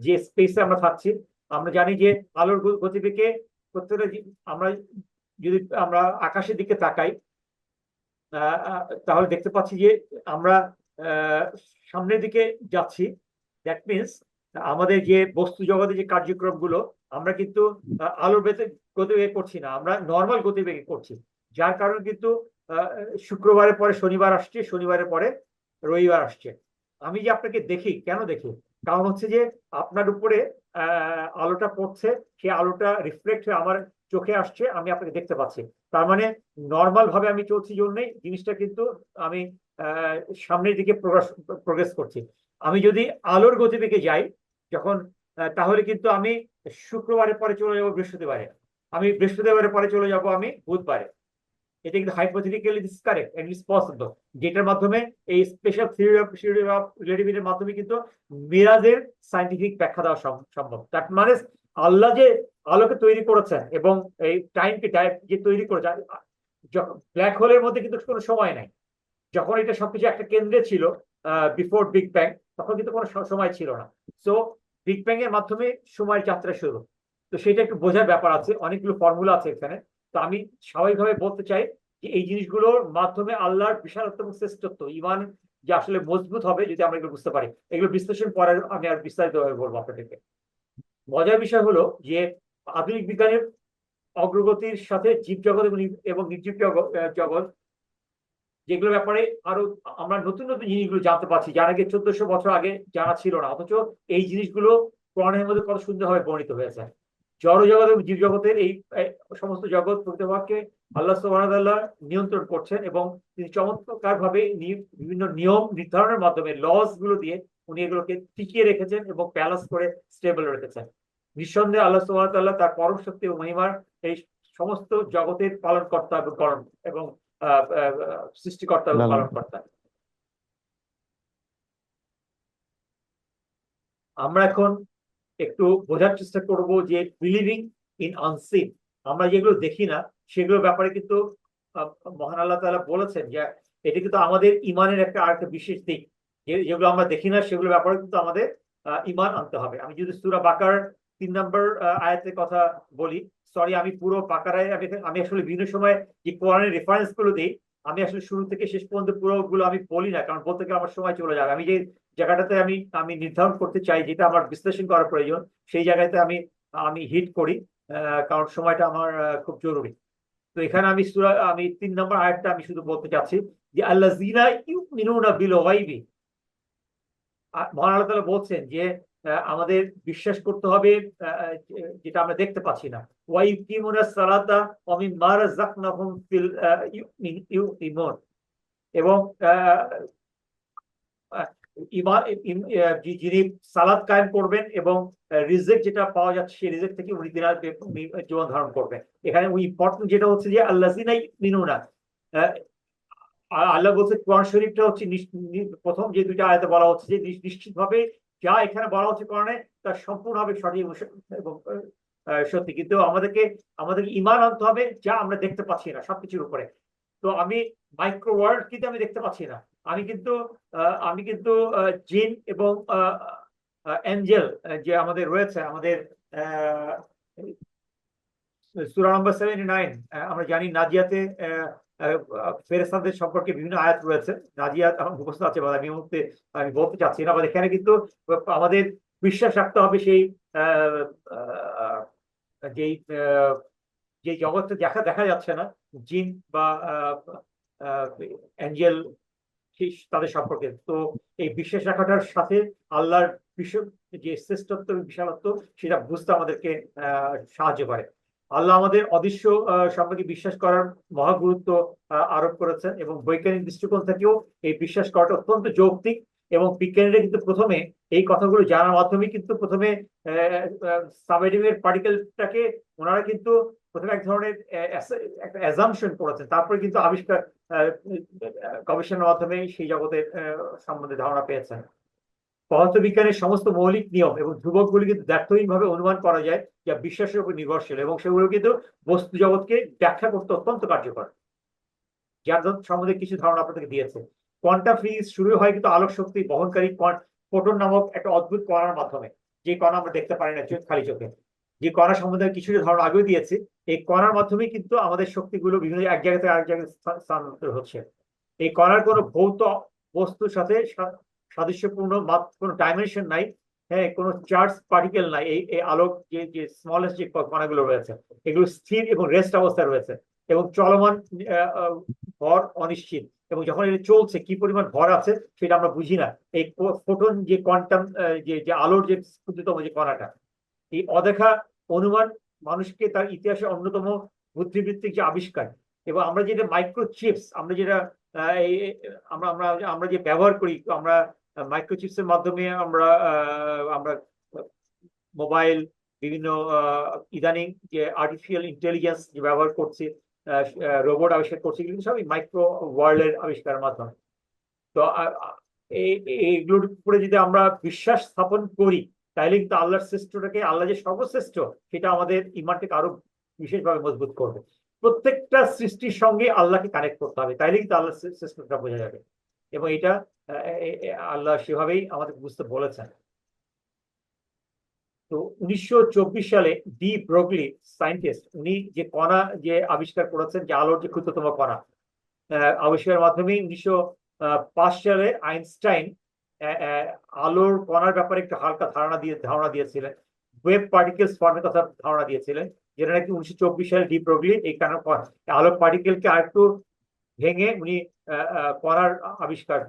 যে স্পেসে আমরা থাকছি, আমরা জানি যে আলোর গতিবেগে প্রত্যেকটা আমরা যদি আমরা আকাশের দিকে তাকাই, তাহলে দেখতে পাচ্ছি যে আমরা সামনের দিকে যাচ্ছি। দ্যাট মিনস আমাদের যে বস্তু জগতে যে কার্যক্রমগুলো, আমরা কিন্তু আলোর গতিবেগে করছি না, আমরা নর্মাল গতিবেগে করছি। যার কারণে কিন্তু শুক্রবারের পরে শনিবার আসছে, শনিবারের পরে রবিবার আসছে। আমি যে আপনাকে দেখি, কেন দেখি? কারণ হচ্ছে যে আপনার উপরে আলোটা পড়ছে, সেই আলোটা রিফ্লেক্ট হয়ে আমার চোখে আসছে, আমি আপনাকে দেখতে পাচ্ছি। তার মানে নর্মাল ভাবে আমি চলছি জন্যই জিনিসটা কিন্তু আমি সামনের দিকে প্রোগ্রেস করছি। আমি যদি আলোর গতিবেগে যাই যখন, তাহলে কিন্তু আমি শুক্রবারের পরে চলে যাবো বৃহস্পতিবারে, আমি বৃহস্পতিবারের পরে চলে যাব আমি বুধবারে। এটা কিন্তু hypothetically this correct and it's possible, যেটার মাধ্যমে এই স্পেশাল থিওরি অফ রিলেটিভিটির মাধ্যমে কিন্তু মিরাজের সায়েন্টিফিক ব্যাখ্যা দেওয়া সম্ভব। দ্যাট মানে আল্লাহ যে আলোকে তৈরি করেছেন এবং এই টাইমকে যে তৈরি করেছে, ব্ল্যাক হোলের মধ্যে কিন্তু কোনো সময় নাই। যখন এটা সবকিছু একটা কেন্দ্রে ছিল বিফোর বিগ ব্যাং, তখন কিন্তু কোনো সময় ছিল না। সো বিগ ব্যাং এর মাধ্যমে সময়ের যাত্রা শুরু। তো সেটা একটু বোঝার ব্যাপার আছে, অনেকগুলো ফর্মুলা আছে এখানে। তো আমি স্বাভাবিকভাবে বলতে চাই যে এই জিনিসগুলোর মাধ্যমে আল্লাহর বিশালত্ব এবং শ্রেষ্ঠত্ব, ইমান যে আসলে মজবুত হবে যদি আমরা এগুলো বুঝতে পারি। এগুলো বিশ্লেষণ পরে আমি আর বিস্তারিতভাবে বলবো আপনাদেরকে। মজার বিষয় হলো যে আধুনিক বিজ্ঞানের অগ্রগতির সাথে জীবজগৎ এবং নির্জীব জগৎ, যেগুলোর ব্যাপারে আরো আমরা নতুন নতুন জিনিসগুলো জানতে পারছি, যার আগে 1400 বছর আগে জানা ছিল না। অথচ এই জিনিসগুলো কোরআনের মধ্যে কত সুন্দরভাবে বর্ণিত হয়েছে। জড় জগৎ এবং জীব জগতের এই সমস্ত জগৎ প্রকৃতপক্ষে আল্লাহ সুবহানাহু ওয়া তাআলা নিয়ন্ত্রণ করছেন, এবং তিনি চমৎকার ভাবে বিভিন্ন নিয়ম নির্ধারণের মাধ্যমে লস গুলো দিয়ে উনি এগুলোকে টিকিয়ে রেখেছেন এবং ব্যালেন্স করে স্টেবল রেখেছেন। নিঃসন্দেহে আল্লাহ সুবহানাহু ওয়া তাআলা তার পরম শক্তি ও মহিমার এই সমস্ত জগতের পালনকর্তা এবং সৃষ্টিকর্তা এবং পালনকর্তা। আমরা এখন একটু বোঝার চেষ্টা করব যে বিলিভিং ইন আনসিন, আমরা যেগুলো দেখি না সেগুলোর ব্যাপারে কিন্তু মহান আল্লাহ তাআলা বলেছেন যে এটা কিন্তু আমাদের ইমানের আরেকটা বিশেষ দিক, যেগুলো আমরা দেখি না সেগুলোর ব্যাপারে কিন্তু আমাদের ইমান আনতে হবে। আমি যদি সূরা বাকার 3 নম্বর আয়াতের কথা বলি, সরি আমি পুরো বাকারায় আমি আসলে বিভিন্ন সময় যে কোরআনের রেফারেন্স গুলো দিই, আমি আসলে শুরু থেকে শেষ পর্যন্ত পুরোগুলো আমি বলি না, কারণ বলতে গেলে আমার সময় চলে যাবে। আমি যে জায়গাটাতে আমি নির্ধারণ করতে চাই, যেটা আমার বিশ্লেষণ করা প্রয়োজন, সেই জায়গাতে আমি হিট করি, কারণ সময়টা আমার খুব জরুরি। তো এখানে আমি 3 নম্বর আয়াতটা আমি শুধু বলতে চাচ্ছি যে আল্লাযীনা ইউমিনুনা বিল গায়বি। মহান আল্লাহ তাআলা বলছেন যে আমাদের বিশ্বাস করতে হবে যেটা আমরা দেখতে পাচ্ছি না। ওয়াইকিমুনা সালাতা ওয়া মিম্মা রাযাকনাহুম ইউমিনুন। এবং যিনি সালাত কায়েম করবেন এবং রিজেক যেটা পাওয়া যাচ্ছে সেই রিজেক থেকে উনি জীবন ধারণ করবেন। এখানে ইম্পর্টেন্ট যেটা হচ্ছে যে আল্লাযিনা ইউমিনুনা, আল্লাহ বলছে কোরআন শরীফটা হচ্ছে প্রথম যে দুইটা আয়াতে বলা হচ্ছে যে নিশ্চিতভাবে যা এখানে বলা হচ্ছে কোরআনে তা সম্পূর্ণভাবে সঠিক এবং সত্যি। কিন্তু আমাদের ঈমান আনতে হবে যা আমরা দেখতে পাচ্ছি না সবকিছুর উপরে। তো আমি মাইক্রো ওয়ার্ল্ড কিন্তু আমি দেখতে পাচ্ছি না। আমি কিন্তু জিন এবং এঞ্জেল যে আমাদের রয়েছে, আমাদের সূরা নম্বর 79 আমরা জানি নাজিয়াতে ফেরেশতাদের সম্পর্কে বিভিন্ন আয়াত রয়েছে। নাজিয়াত আমার মুখস্থ আছে, আমি মুহূর্তে আমি বলতে চাচ্ছি না। আমাদের এখানে কিন্তু আমাদের বিশ্বাস রাখতে হবে সেই যেই যে জগৎটা দেখা যাচ্ছে না, জিন বা অ্যাঞ্জেল তাদের সম্পর্কে। তো এই বিশ্বাস রাখাটার সাথে আল্লাহর বিশ্ব যে শ্রেষ্ঠত্ব বিশালত্ব সেটা বুঝতে আমাদেরকে সাহায্য করে। আল্লাহ আমাদের অদৃশ্য সম্পর্কে বিশ্বাস করার মহা গুরুত্ব আরোপ করেছেন এবং বৈজ্ঞানিক দৃষ্টিকোণ থেকেও এই বিশ্বাস করাটা অত্যন্ত যৌক্তিক। এবং বিজ্ঞানীরা কিন্তু প্রথমে এই কথাগুলো জানার মাধ্যমে কিন্তু প্রথমে সাবএটমের পার্টিকেলটাকে ওনারা কিন্তু প্রথমে এক ধরনের একটা অ্যাজাম্পশন করেছেন, তারপরে কিন্তু আবিষ্কার গবেষণার মাধ্যমে সেই জগতের সম্বন্ধে ধারণা পেয়েছেন। পদার্থবিজ্ঞানের সমস্ত মৌলিক নিয়ম এবং ধ্রুবকগুলি কিন্তু ব্যর্থহীনভাবে অনুমান করা যায়, যা বিশ্বাসের উপর নির্ভরশীল এবং সেগুলো কিন্তু বস্তু জগৎকে ব্যাখ্যা করতে অত্যন্ত কার্যকর। যার সম্বন্ধে কিছু ধারণা আপনাদেরকে দিয়েছে। কোয়ান্টাম ফিজিক্স শুরু হয় কিন্তু আলোক শক্তি বহনকারী ফোটন নামক একটা অদ্ভুত কণার মাধ্যমে, যে কণা আমরা দেখতে পারি না খালি চোখে। যে কণা সম্বন্ধে কিছুটা ধারণা আগেও দিয়েছে। এই কণার মাধ্যমে কিন্তু আমাদের শক্তিগুলো বিভিন্ন এক জায়গা থেকে আরেক জায়গায় স্থানান্তর হচ্ছে। এই কণার কোনো ভৌত বস্তুর সাথে সাদৃশ্যপূর্ণ কোনো ডাইমেনশন নাই, হ্যাঁ, কোনো চার্জ পার্টিকেল নাই। এই আলোক যে স্মলেস্ট যে কণাগুলো রয়েছে এগুলো স্থির এবং রেস্ট অবস্থায় রয়েছে এবং চলমান, ভর অনিশ্চিত। এবং যখন এটা চলছে কি পরিমাণ ভর আছে সেটা আমরা বুঝি না। এই ফোটন যে কোয়ান্টাম যে আলোর যে ক্ষুদ্রতম যে কণাটা, এই অদেখা অনুমান মানুষকে তার ইতিহাসে অন্যতম বুদ্ধিবৃত্তিক যে আবিষ্কার। এবং আমরা যেটা মাইক্রোচিপস, আমরা যেটা আমরা আমরা আমরা যে ব্যবহার করি, আমরা মাইক্রোচিপস এর মাধ্যমে আমরা আমরা মোবাইল, বিভিন্ন ইদানিং যে আর্টিফিশিয়াল ইন্টেলিজেন্স যে ব্যবহার করছি, রোবট আবিষ্কার করছি, কিন্তু সবই মাইক্রো ওয়ার্ল্ডের আবিষ্কারের মাধ্যমে। তো এইগুলোর উপরে যদি আমরা বিশ্বাস স্থাপন করি তাহলে কিন্তু আল্লাহর শ্রেষ্ঠটাকে, আল্লাহ যে সর্বশ্রেষ্ঠ সেটা আমাদের ইমানটাকে আরো বিশেষভাবে মজবুত করবে। প্রত্যেকটা সৃষ্টির সঙ্গে আল্লাহকে কানেক্ট করতে হবে, তাইলে কিন্তু আল্লাহর শ্রেষ্ঠটা বোঝা যাবে। এবং এটা আল্লাহ সেভাবেই আমাদের বুঝতে বলেছেন। তো 1924 সালে ডি ব্রগলি সায়েন্টিস্ট, উনি যে কণা যে আবিষ্কার করেছেন, যে আলোর যে ক্ষুদ্রতম কণা, আবিষ্কারের মাধ্যমে 1905 সালে আইনস্টাইন আলোর কণার ব্যাপারে একটু হালকা ধারণা দিয়েছিলেন। ওয়েভ পার্টিকেলস ফর্মের কথা ধারণা দিয়েছিলেন, যেটা নাকি 1924 সালে ডি ব্রগলি এই কারণে আলোক পার্টিকেলকে আরেকটু ভেঙে উনি কণার আবিষ্কার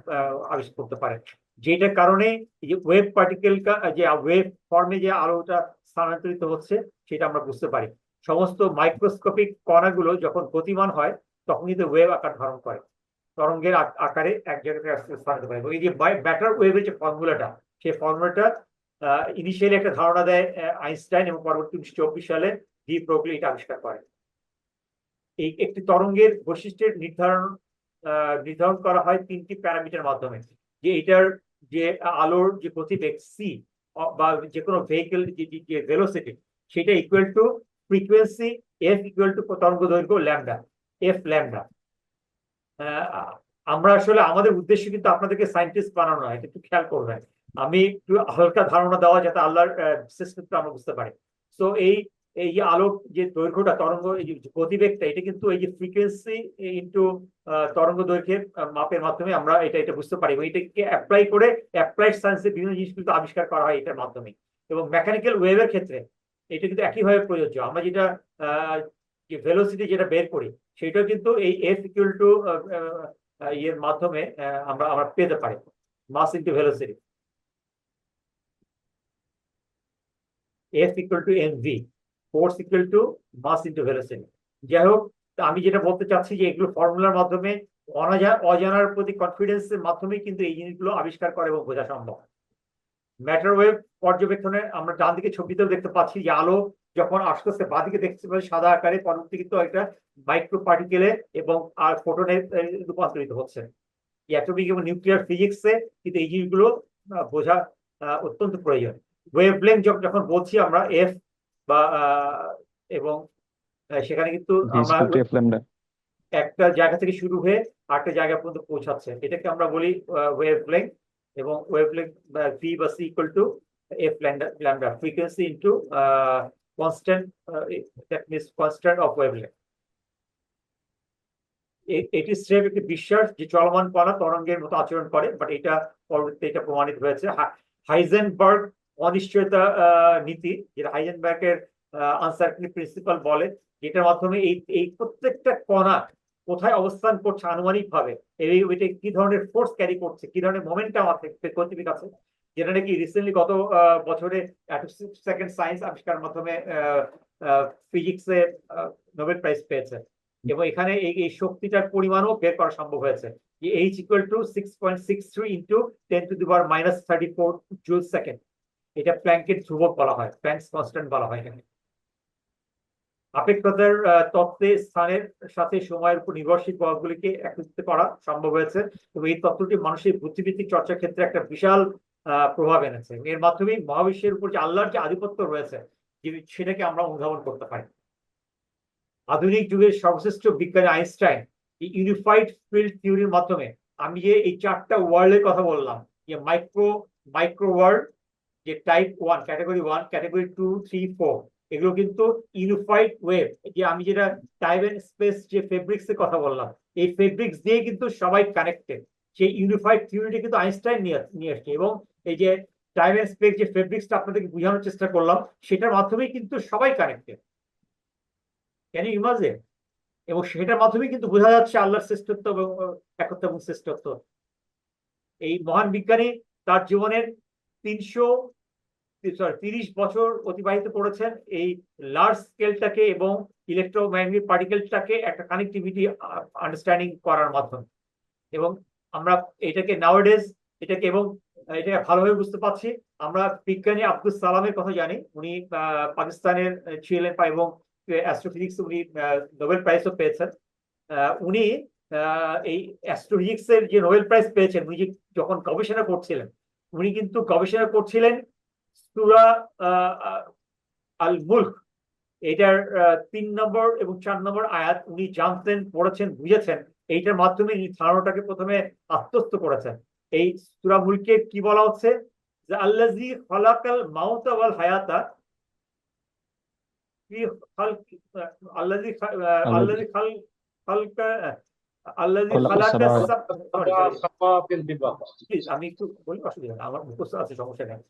করতে পারেন। যেটার কারণে এই যে ওয়েভ পার্টিকেল, যে ওয়েভ ফর্মে যে আলোটা স্থানান্তরিত হচ্ছে সেটা আমরা বুঝতে পারি। সমস্ত মাইক্রোস্কোপিক কণাগুলো যখন গতিমান হয় তখন কিন্তু ওয়েভ আকার ধারণ করে, তরঙ্গের আকারে এক জায়গা থেকে স্থানান্তরিত করে। এবং এই যে ব্যাটার ওয়েভের যে ফর্মুলাটা, সেই ফর্মুলাটা ইনিশিয়ালি একটা ধারণা দেয় আইনস্টাইন এবং পরবর্তী 1924 সালে ডি ব্রগলি এটা আবিষ্কার করে। এই একটি তরঙ্গের বৈশিষ্ট্যের নির্ধারণ করা হয় 3টি প্যারামিটার মাধ্যমে, যে এটার যে আলোর যে গতিবেগ সি বা যে কোনো ভেহিকেল যে ভেলোসিটি সেটা equal to frequency F equal to তরঙ্গ দৈর্ঘ্য ল্যামডা, এফ ল্যামডা। আমরা আসলে আমাদের উদ্দেশ্য কিন্তু আপনাদেরকে সায়েন্টিস্ট বানানো নয়, এটা একটু খেয়াল করবেন। আমি একটু হালকা ধারণা দেওয়া যাতে আল্লাহর সিস্টেমটা আমরা বুঝতে পারি। তো এই যে আলোক যে দৈর্ঘ্যটা, তরঙ্গ এই যে গতিবেগটা, এটা কিন্তু এই যে ফ্রিকোয়েন্সি ইন্টু তরঙ্গ দৈর্ঘ্যের মাপের মাধ্যমে আমরা এটা বুঝতে পারি। এবং এটাকে অ্যাপ্লাই করে অ্যাপ্লাইড সায়েন্সের বিভিন্ন জিনিস কিন্তু আবিষ্কার করা হয় এটার মাধ্যমে। এবং মেকানিক্যাল ওয়েভের ক্ষেত্রে এটা কিন্তু একইভাবে প্রযোজ্য। আমরা যেটা যে ভেলোসিটি যেটা বের করি সেটাও কিন্তু এই এফ ইকুয়াল টু এর মাধ্যমে আমরা পেতে পারি, mass into velocity. F equal to mv, force equal to mass into velocity. যাই হোক, আমি যেটা বলতে চাচ্ছি যে এগুলো ফর্মুলার মাধ্যমে অজানার প্রতি কনফিডেন্সের মাধ্যমে কিন্তু এই জিনিসগুলো আবিষ্কার করে এবং বোঝা সম্ভব। ম্যাটার ওয়েভ পর্যবেক্ষণে আমরা ডান দিকে ছবিতেও দেখতে পাচ্ছি যে আলো যখন আস্তে আস্তে বাঁদিকে দেখতে পাচ্ছি সাদা আকারে, পরবর্তী কিন্তু একটা মাইক্রো পার্টিকেলে এবং আর ফোটনে রূপান্তরিত হচ্ছে। অ্যাটমিক এবং নিউক্লিয়ার ফিজিক্সে কিন্তু এই জিনিসগুলো বোঝা অত্যন্ত প্রয়োজন। ওয়েভলেংথ যখন বলছি আমরা এফ বা এবং সেখানে কিন্তু আমরা একটা জায়গা থেকে শুরু হয়ে আরেকটা জায়গা পর্যন্ত পৌঁছাচ্ছে, এটাকে আমরা বলি ওয়েভলেংথ। এবং ওয়েভলেংথ ভি বা C equal to F lambda, frequency into constant, that means constant of wavelength. এটি স্রেফ একটি বিশ্বাস যে চলমান কণা তরঙ্গের মতো আচরণ করে, বাট এটা পরবর্তীতে এটা প্রমাণিত হয়েছে। হাইজেনবার্গ অনিশ্চয়তা নীতি, যেটা হাইজেনবার্গের আনসার্টেনিটি প্রিন্সিপাল বলে, যেটার মাধ্যমে এই প্রত্যেকটা কণা কোথায় অবস্থান করছে আনুমানিক ভাবে, এটা কি ধরনের ফোর্স ক্যারি করছে, কি ধরনের মোমেন্টাম আছে পৃথিবীর কাছে, যেটা নাকি রিসেন্টলি গত বছরে সেকেন্ড সায়েন্স আবিষ্কারের মাধ্যমে ফিজিক্সে নোবেল প্রাইজ পেয়েছে। এবং এখানে এই শক্তিটার পরিমাণও বের করা সম্ভব হয়েছে যে H equal to 6.63 into 10⁻34 joule second. এটা প্ল্যাঙ্কের ধ্রুবক বলা হয়, প্ল্যাঙ্কস কনস্ট্যান্ট বলা হয় এখানে। আপেক্ষতার তত্ত্বে স্থানের সাথে সময়ের উপর নির্ভরশীল বলগুলিকে একত্রিত করা সম্ভব হয়েছে এবং এই তত্ত্বটি মানুষের বুদ্ধিবৃত্তিক চর্চার ক্ষেত্রে একটা বিশাল প্রভাব এনেছে। এর মাধ্যমে মহাবিশ্বের উপর যে আল্লাহর যে আধিপত্য রয়েছে সেটাকে আমরা অনুধাবন করতে পারি। আধুনিক যুগের সর্বশ্রেষ্ঠ বিজ্ঞানী আইনস্টাইন এই ইউনিফাইড ফিল্ড থিওরির মাধ্যমে, আমি যে এই চারটা ওয়ার্ল্ডের কথা বললাম, যে মাইক্রো ওয়ার্ল্ড, যে টাইপ 1, ক্যাটাগরি 1, ক্যাটাগরি 2, 3, 4, এগুলো কিন্তু ইউনিফাইড ওয়েভ, যে আমি যেটা টাইম এন্ড স্পেস যে ফেব্রিক্স এর কথা বললাম, এই ফেব্রিক্স দিয়ে কিন্তু সবাই কানেক্টেড। সেই ইউনিফাইড থিওরিটা কিন্তু আইনস্টাইন নিয়ে আসছে এবং এই যে টাইম এন্ড স্পেস যে ফেব্রিক্সটা আপনাদেরকে বোঝানোর চেষ্টা করলাম, সেটার মাধ্যমে কিন্তু সবাই কানেক্টেড। Can you imagine? এবং সেটার মাধ্যমে কিন্তু বোঝা যাচ্ছে আল্লাহর শ্রেষ্ঠত্ব এবং একত্ব এবং শ্রেষ্ঠত্ব। এই মহান বিজ্ঞানী তার জীবনের 30 বছর অতিবাহিত করেছেন এই লার্জ স্কেলটাকে এবং ইলেকট্রোম্যাগনেটিক পার্টিকেলটাকে একটা কানেক্টিভিটি আন্ডারস্ট্যান্ডিং করার মাধ্যমে। এবং আমরা এটাকে নাওয়াডেজ এটাকে এবং এটাকে ভালোভাবে বুঝতে পারছি। আমরা বিজ্ঞানী আব্দুল সালামের কথা জানি, উনি পাকিস্তানের ছিলেন এবং অ্যাস্ট্রোফিজিক্স উনি নোবেল প্রাইজও পেয়েছেন। উনি এই অ্যাস্ট্রোফিজিক্স এর যে নোবেল প্রাইজ পেয়েছেন, উনি যখন গবেষণা করছিলেন, উনি কিন্তু গবেষণা করছিলেন সূরা আল মুলক, এটার 3 নম্বর এবং 4 নম্বর আয়াত উনি জানতেন, পড়েছেন, বুঝেছেন। এইটার মাধ্যমে এই ধারণাটাকে প্রথমে আত্মস্থ করেছেন। এই সূরা মুলকে কি বলা হচ্ছে যে আল্লাযী খালাকাল মাউতা ওয়াল হায়াতা ফি খালক, আল্লাযী আল্লাযী খালকা আল্লাযী খালাকাস আমি একটু বলি, অসুবিধা নেই, আমার মুখস্থ আছে, সমস্যা নেই।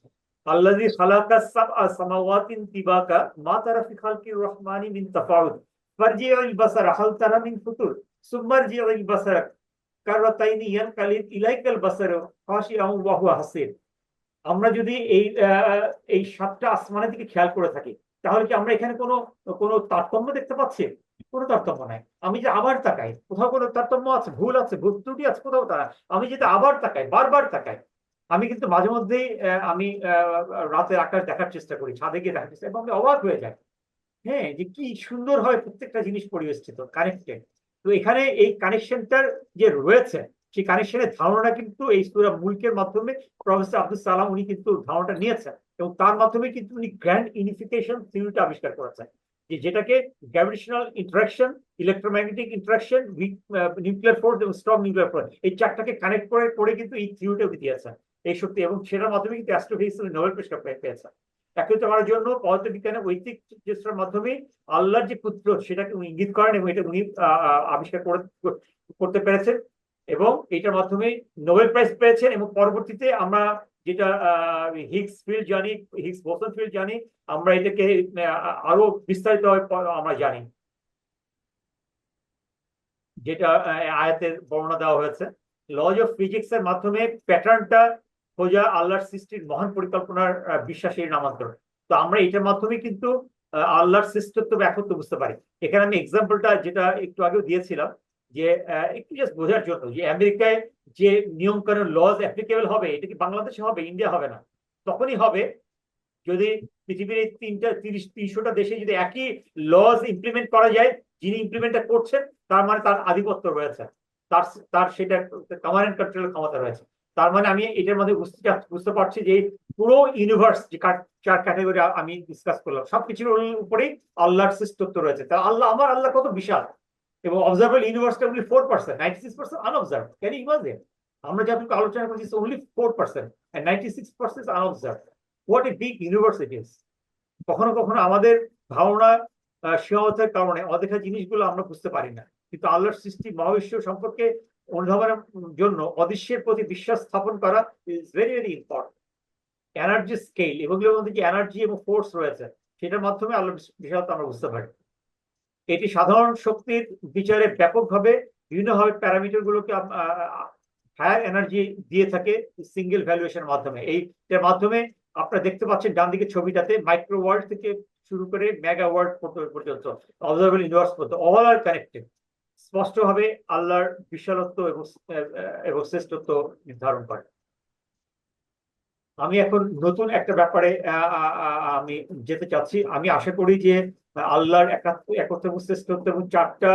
আল্লাযী খালাকাস সাবআ সামাওয়াতিন তিবাকা মা তারা ফি খালকির রহমানি মিন তাফাউত ফারজিউল বাসারা হাল তারা মিন ফুতুর সুম্মা রজিউল বাসারা কাররাতাইনি ইয়ানকালিব ইলাইকাল বাসারু খাশিআন ওয়া হুয়া হাসির। আমরা যদি এই 7টা আসমানের দিকে খেয়াল করে থাকি, তাহলে কি আমরা এখানে কোনো তারতম্য দেখতে পাচ্ছি? কোনো তারতম্য নাই। আমি যে আবার তাকাই, কোথাও কোনো তারতম্য আছে, ভুল আছে, ভুল ত্রুটি আছে কোথাও, তারা আমি যদি আবার তাকাই, বারবার তাকাই, আমি কিন্তু মাঝে মধ্যেই আমি রাতের আকাশ দেখার চেষ্টা করি, ছাদে গিয়ে দেখার চেষ্টা, এবং আমি অবাক হয়ে যাই, হ্যাঁ, যে কি সুন্দর হয় প্রত্যেকটা জিনিস পরিবেষ্টিত, কানেক্টেড। তো এখানে এই কানেকশনটার যে রয়েছে, সেই কানেকশনের ধারণা কিন্তু এই সূরা মুলকের মাধ্যমে প্রফেসর আব্দুল সালাম উনি কিন্তু ধারণাটা নিয়েছেন এবং তার মাধ্যমে কিন্তু উনি গ্র্যান্ড ইউনিফিকেশন থিওরিটা আবিষ্কার করেছেন, যেটাকে gravitational interaction, electromagnetic interaction, nuclear force এবং স্ট্রং নিউক্লিয়ার ফোর্স, এই চারটাকে কানেক্ট করে কিন্তু এই থিওরিটা দিয়েছেন এই শক্তি, এবং সেটার মাধ্যমে কিন্তু অ্যাস্ট্রোফিজিক্স নোবেল পুরস্কার পেয়েছেন। একত্রিত করার জন্য পদার্থবিজ্ঞানের ঐতিক চেষ্টার মাধ্যমে আল্লাহর যে পুত্র সেটাকে উনি ইঙ্গিত করেন এবং এটা উনি আবিষ্কার করতে পেরেছেন এবং এটার মাধ্যমে নোবেল প্রাইজ পেয়েছেন। এবং পরবর্তীতে আমরা যেটা হিগস ফিল্ড জানি, হিগস বোসন ফিল্ড জানি, আমরা এটাকে আরো বিস্তারিত আমরা জানি, যেটা আয়াতের বর্ণনা দেওয়া হয়েছে। লজ অফ ফিজিক্স এর মাধ্যমে প্যাটার্নটা খোঁজা আল্লাহর সৃষ্টির মহান পরিকল্পনার বিশ্বাসের নামান্তর। তো আমরা এটার মাধ্যমে কিন্তু আল্লাহর শ্রেষ্ঠত্ব একত্ব বুঝতে পারি। এখানে আমি এক্সাম্পলটা যেটা একটু আগেও দিয়েছিলাম, যে একটু জাস্ট বোঝার জন্য, যে আমেরিকায় যে নিয়ম কানুন লজ অ্যাপ্লিকেবল হবে, এটা কি বাংলাদেশে হবে, ইন্ডিয়া হবে না। তখনই হবে যদি পৃথিবীর এই 300টা দেশে যদি একই লজ ইমপ্লিমেন্ট করা যায়, যিনি ইমপ্লিমেন্টটা করছেন তার মানে তার আধিপত্য রয়েছে, তার তার সেটা কমান্ড এন্ড কন্ট্রোলের ক্ষমতা রয়েছে। তার মানে আমি এটার মধ্যে বুঝতে পারছি যে পুরো ইউনিভার্স যে চার ক্যাটাগরি আমি ডিসকাস করলাম, সবকিছুর উপরেই আল্লাহর শ্রেষ্ঠত্ব রয়েছে। তা আমার আল্লাহ কত বিশাল, এবং অবজার্ভেবল ইউনিভার্সটা only 4%, 96% unobserve. Can you imagine? আমরা যতটুকু আলোচনা করছি only 4% and 96% unobserve. What a big universe it is. কখনো কখনো আমাদের ধারণা সীমাবদ্ধতার কারণে অদেখা জিনিসগুলো আমরা বুঝতে পারি না, কিন্তু আল্লাহর সৃষ্টি মহাবিশ্ব সম্পর্কে অনুধাবনের জন্য অদৃশ্যের প্রতি বিশ্বাস স্থাপন করা is very very important. Energy scale এগুলোর মধ্যে যে এনার্জি এবং ফোর্স রয়েছে, সেটার মাধ্যমে আল্লাহর বিশালতা আমরা বুঝতে পারি। এটি সাধারণ শক্তির বিচারে ব্যাপকভাবে বিভিন্নভাবে প্যারামিটার গুলোকে হায়ার এনার্জি দিয়ে থাকে সিঙ্গেল ভ্যালুয়েশনের মাধ্যমে। এইটার মাধ্যমে আপনারা দেখতে পাচ্ছেন ডান দিকে ছবিটাতে, মাইক্রো ওয়ার্ল্ড থেকে শুরু করে মেগা ওয়ার্ল্ড পর্যন্ত, অবজারভেবল ইউনিভার্স পর্যন্ত, অল আর কানেক্টেড। স্পষ্টভাবে আল্লাহর বিশালত্ব এবং শ্রেষ্ঠত্ব নির্ধারণ করে। আমি এখন নতুন একটা ব্যাপারে আমি যেতে চাচ্ছি। আমি আশা করি যে আল্লাহর একত্ব এবং শ্রেষ্ঠত্ব এবং 4টা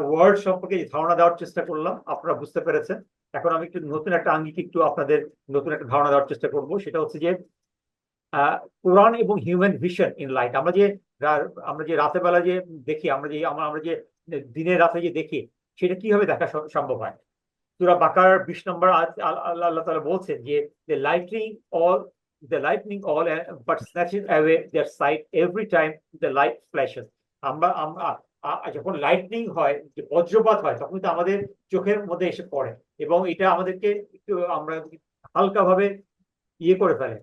ওয়ার্ড সম্পর্কে ধারণা দেওয়ার চেষ্টা করলাম, আপনারা বুঝতে পেরেছেন। এখন আমি একটু নতুন একটা আঙ্গিক একটু আপনাদের নতুন একটা ধারণা দেওয়ার চেষ্টা করব। সেটা হচ্ছে যে কোরআন এবং হিউম্যান ভিশন ইন লাইট। আমরা যে রাতের বেলা যে দেখি, আমরা যে দিনের রাতে যে দেখি, সেটা কিভাবে দেখা সম্ভব হয়। সূরা বাকারার 20 নম্বর আল্লাহ তাআলা বলছেন যে the lightning all but snatches away their sight every time the light flashes। আমরা যখন লাইটনিং হয়, যে বজ্রপাত হয়, তখন তো আমাদের চোখের মধ্যে এসে পড়ে, এবং এটা আমাদেরকে একটু আমরা হালকা ভাবে ইয়ে করে ফেলে,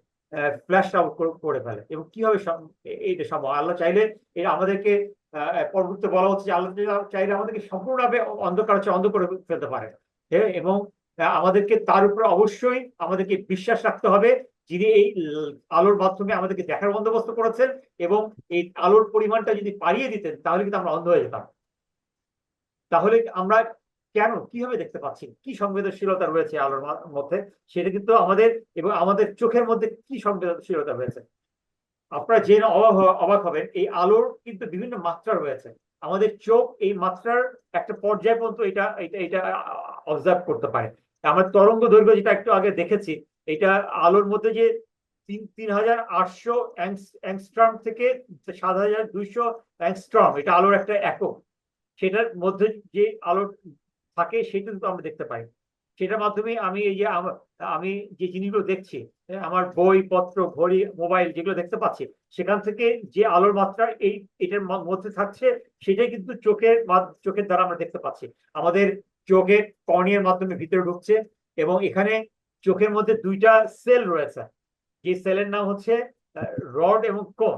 ফ্ল্যাশ আউট করে ফেলে। এবং কিভাবে এইটা সম্ভব? আল্লাহ চাইলে এটা আমাদেরকে পরবর্তীতে বলা হচ্ছে যে আল্লাহ চাইলে আমাদেরকে সম্পূর্ণভাবে অন্ধ করে ফেলতে পারে। এবং আমাদেরকে তার উপরে অবশ্যই আমাদেরকে বিশ্বাস রাখতে হবে, যিনি এই আলোর মাধ্যমে আমাদেরকে দেখার বন্দোবস্ত করেছেন, এবং এই আলোর পরিমাণটা যদি বাড়িয়ে দিতেন তাহলে কিন্তু আমরা অন্ধ হয়ে যেতাম। তাহলে আমরা কিভাবে দেখতে পাচ্ছি, কি সংবেদনশীলতা রয়েছে আলোর মধ্যে, সেটা কিন্তু আমাদের চোখের মধ্যে কি সংবেদনশীলতা রয়েছে। আপনারা জেনে অবাক হবেন, এই আলোর কিন্তু বিভিন্ন মাত্রা রয়েছে। আমাদের চোখ এই মাত্রার একটা পর্যায় পর্যন্ত এটা অবজার্ভ করতে পারে। আমরা তরঙ্গ দৈর্ঘ্য যেটা একটু আগে দেখেছি, এটা আলোর মধ্যে যে 3800 অ্যাংস্ট্রম থেকে 7200 অ্যাংস্ট্রম, এটা আলোর একটা একক। সেটার মধ্যে যে আলো থাকে সেটা কিন্তু আমরা দেখতে পাই। সেটার মাধ্যমে আমি যে জিনিসগুলো দেখছি, আমার বই পত্র, ঘড়ি, মোবাইল যেগুলো দেখতে পাচ্ছি, সেখান থেকে যে আলোর মাত্রা এটার মধ্যে থাকছে, সেটাই কিন্তু চোখের দ্বারা আমরা দেখতে পাচ্ছি। আমাদের চোখের কর্নিয়ার মাধ্যমে ভিতরে ঢুকছে, এবং এখানে চোখের মধ্যে 2টা সেল রয়েছে, যে সেলের নাম হচ্ছে রড এবং কোন।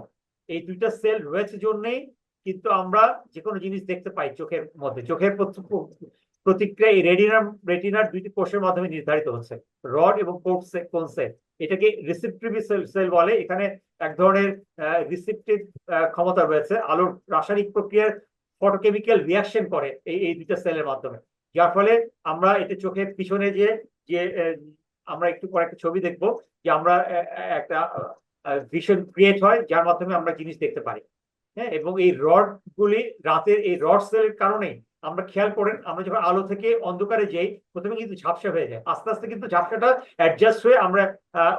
এই 2টা সেল রয়েছে জন্যই কিন্তু আমরা যে কোনো জিনিস দেখতে পাই চোখের মধ্যে। চোখের প্রতিক্রিয়া এই রেটিনার 2টি কোষের মাধ্যমে নির্ধারিত হচ্ছে, রড এবং কোন সেল। এটাকে রিসেপটিভ সেল বলে। এখানে এক ধরনের রিসেপটিভ ক্ষমতা রয়েছে, আলোর রাসায়নিক প্রক্রিয়ার ফটোকেমিক্যাল রিয়াকশন করে এই 2টা সেলের মাধ্যমে, যার ফলে আমরা এতে চোখের পিছনে যে আমরা একটু পরে একটা ছবি দেখবো, যে আমরা একটা ভিশন ক্রিয়েট হয়, যার মাধ্যমে আমরা জিনিস দেখতে পারি। হ্যাঁ, এবং এই রাতের এই রড সেলের কারণে আমরা খেয়াল করেন, আমরা যখন আলো থেকে অন্ধকারে যাই, প্রথমে কিন্তু ঝাপসা হয়ে যায়, আস্তে আস্তে কিন্তু ঝাপসাটা অ্যাডজাস্ট হয়ে আমরা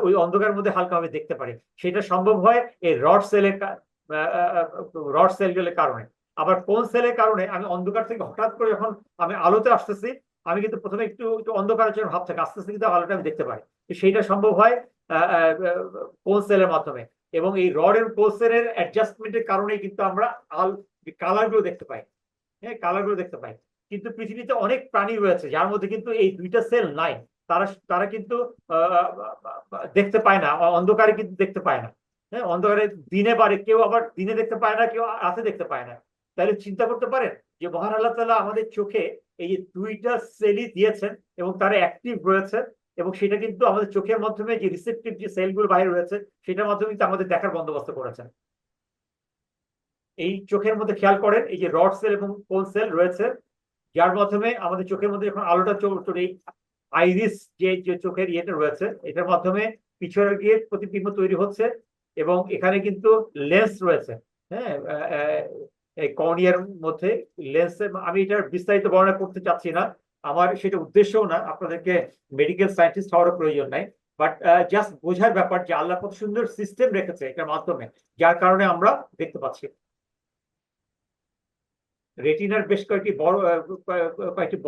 ওই অন্ধকারের মধ্যে হালকাভাবে দেখতে পারি। সেটা সম্ভব হয় এই রড সেলগুলোর কারণে। আবার কোন সেলের কারণে আমি অন্ধকার থেকে হঠাৎ করে যখন আমি আলোতে আসতেছি, আমি কিন্তু প্রথমে একটু অন্ধকারের জন্য ভাব থাকে, আস্তে আস্তে কিন্তু আলোটা আমি দেখতে পাই। সেইটা সম্ভব হয় কোন সেলের মাধ্যমে। এবং এই রড এন্ড কোন সেলের অ্যাডজাস্টমেন্টের কারণে কিন্তু আমরা কালারগুলো দেখতে পাই। হ্যাঁ, কালারগুলো দেখতে পাই। কিন্তু পৃথিবীতে অনেক প্রাণী রয়েছে যার মধ্যে কিন্তু এই 2টা সেল নাই, তারা কিন্তু দেখতে পায় না, অন্ধকারে কিন্তু দেখতে পায় না। হ্যাঁ, অন্ধকারে দিনে পারে, কেউ আবার দিনে দেখতে পায় না, কেউ রাতে দেখতে পায় না। তাহলে চিন্তা করতে পারেন যে মহান আল্লাহ তাআলা আমাদের চোখে এই যে 2টা সেলই দিয়েছেন, এবং তারা অ্যাক্টিভ রয়েছে, এবং সেটা কিন্তু আমাদের চোখের মাধ্যমে যে রিসেপটিভ যে সেলগুলো বাইরে রয়েছে সেটার মাধ্যমে কিন্তু আমাদের দেখার বন্দোবস্ত করেছে। এই চোখের মধ্যে খেয়াল করেন এই যে রড সেল এবং কোন সেল রয়েছে, যার মাধ্যমে আমাদের চোখের মধ্যে যখন আলোটা চলে আইরিস যে যে চোখের ইয়েটা রয়েছে এটার মাধ্যমে পিছনে গিয়ে প্রতিবিম্ব তৈরি হচ্ছে, এবং এখানে কিন্তু লেন্স রয়েছে। হ্যাঁ, এই কর্নিয়ার মধ্যে লেন্স, আমি এটার বিস্তারিত বর্ণনা করতে চাচ্ছি না, আমার সেটা উদ্দেশ্যও না, আপনাদেরকে মেডিকেল সায়েন্টিস্ট হওয়ার প্রয়োজন নাই। বাট জাস্ট বোঝার ব্যাপার যে আল্লাহ কত সুন্দর সিস্টেম রেখেছে এটার মাধ্যমে, যার কারণে আমরা দেখতে পাচ্ছি। রেটিনার বেশ কয়েকটি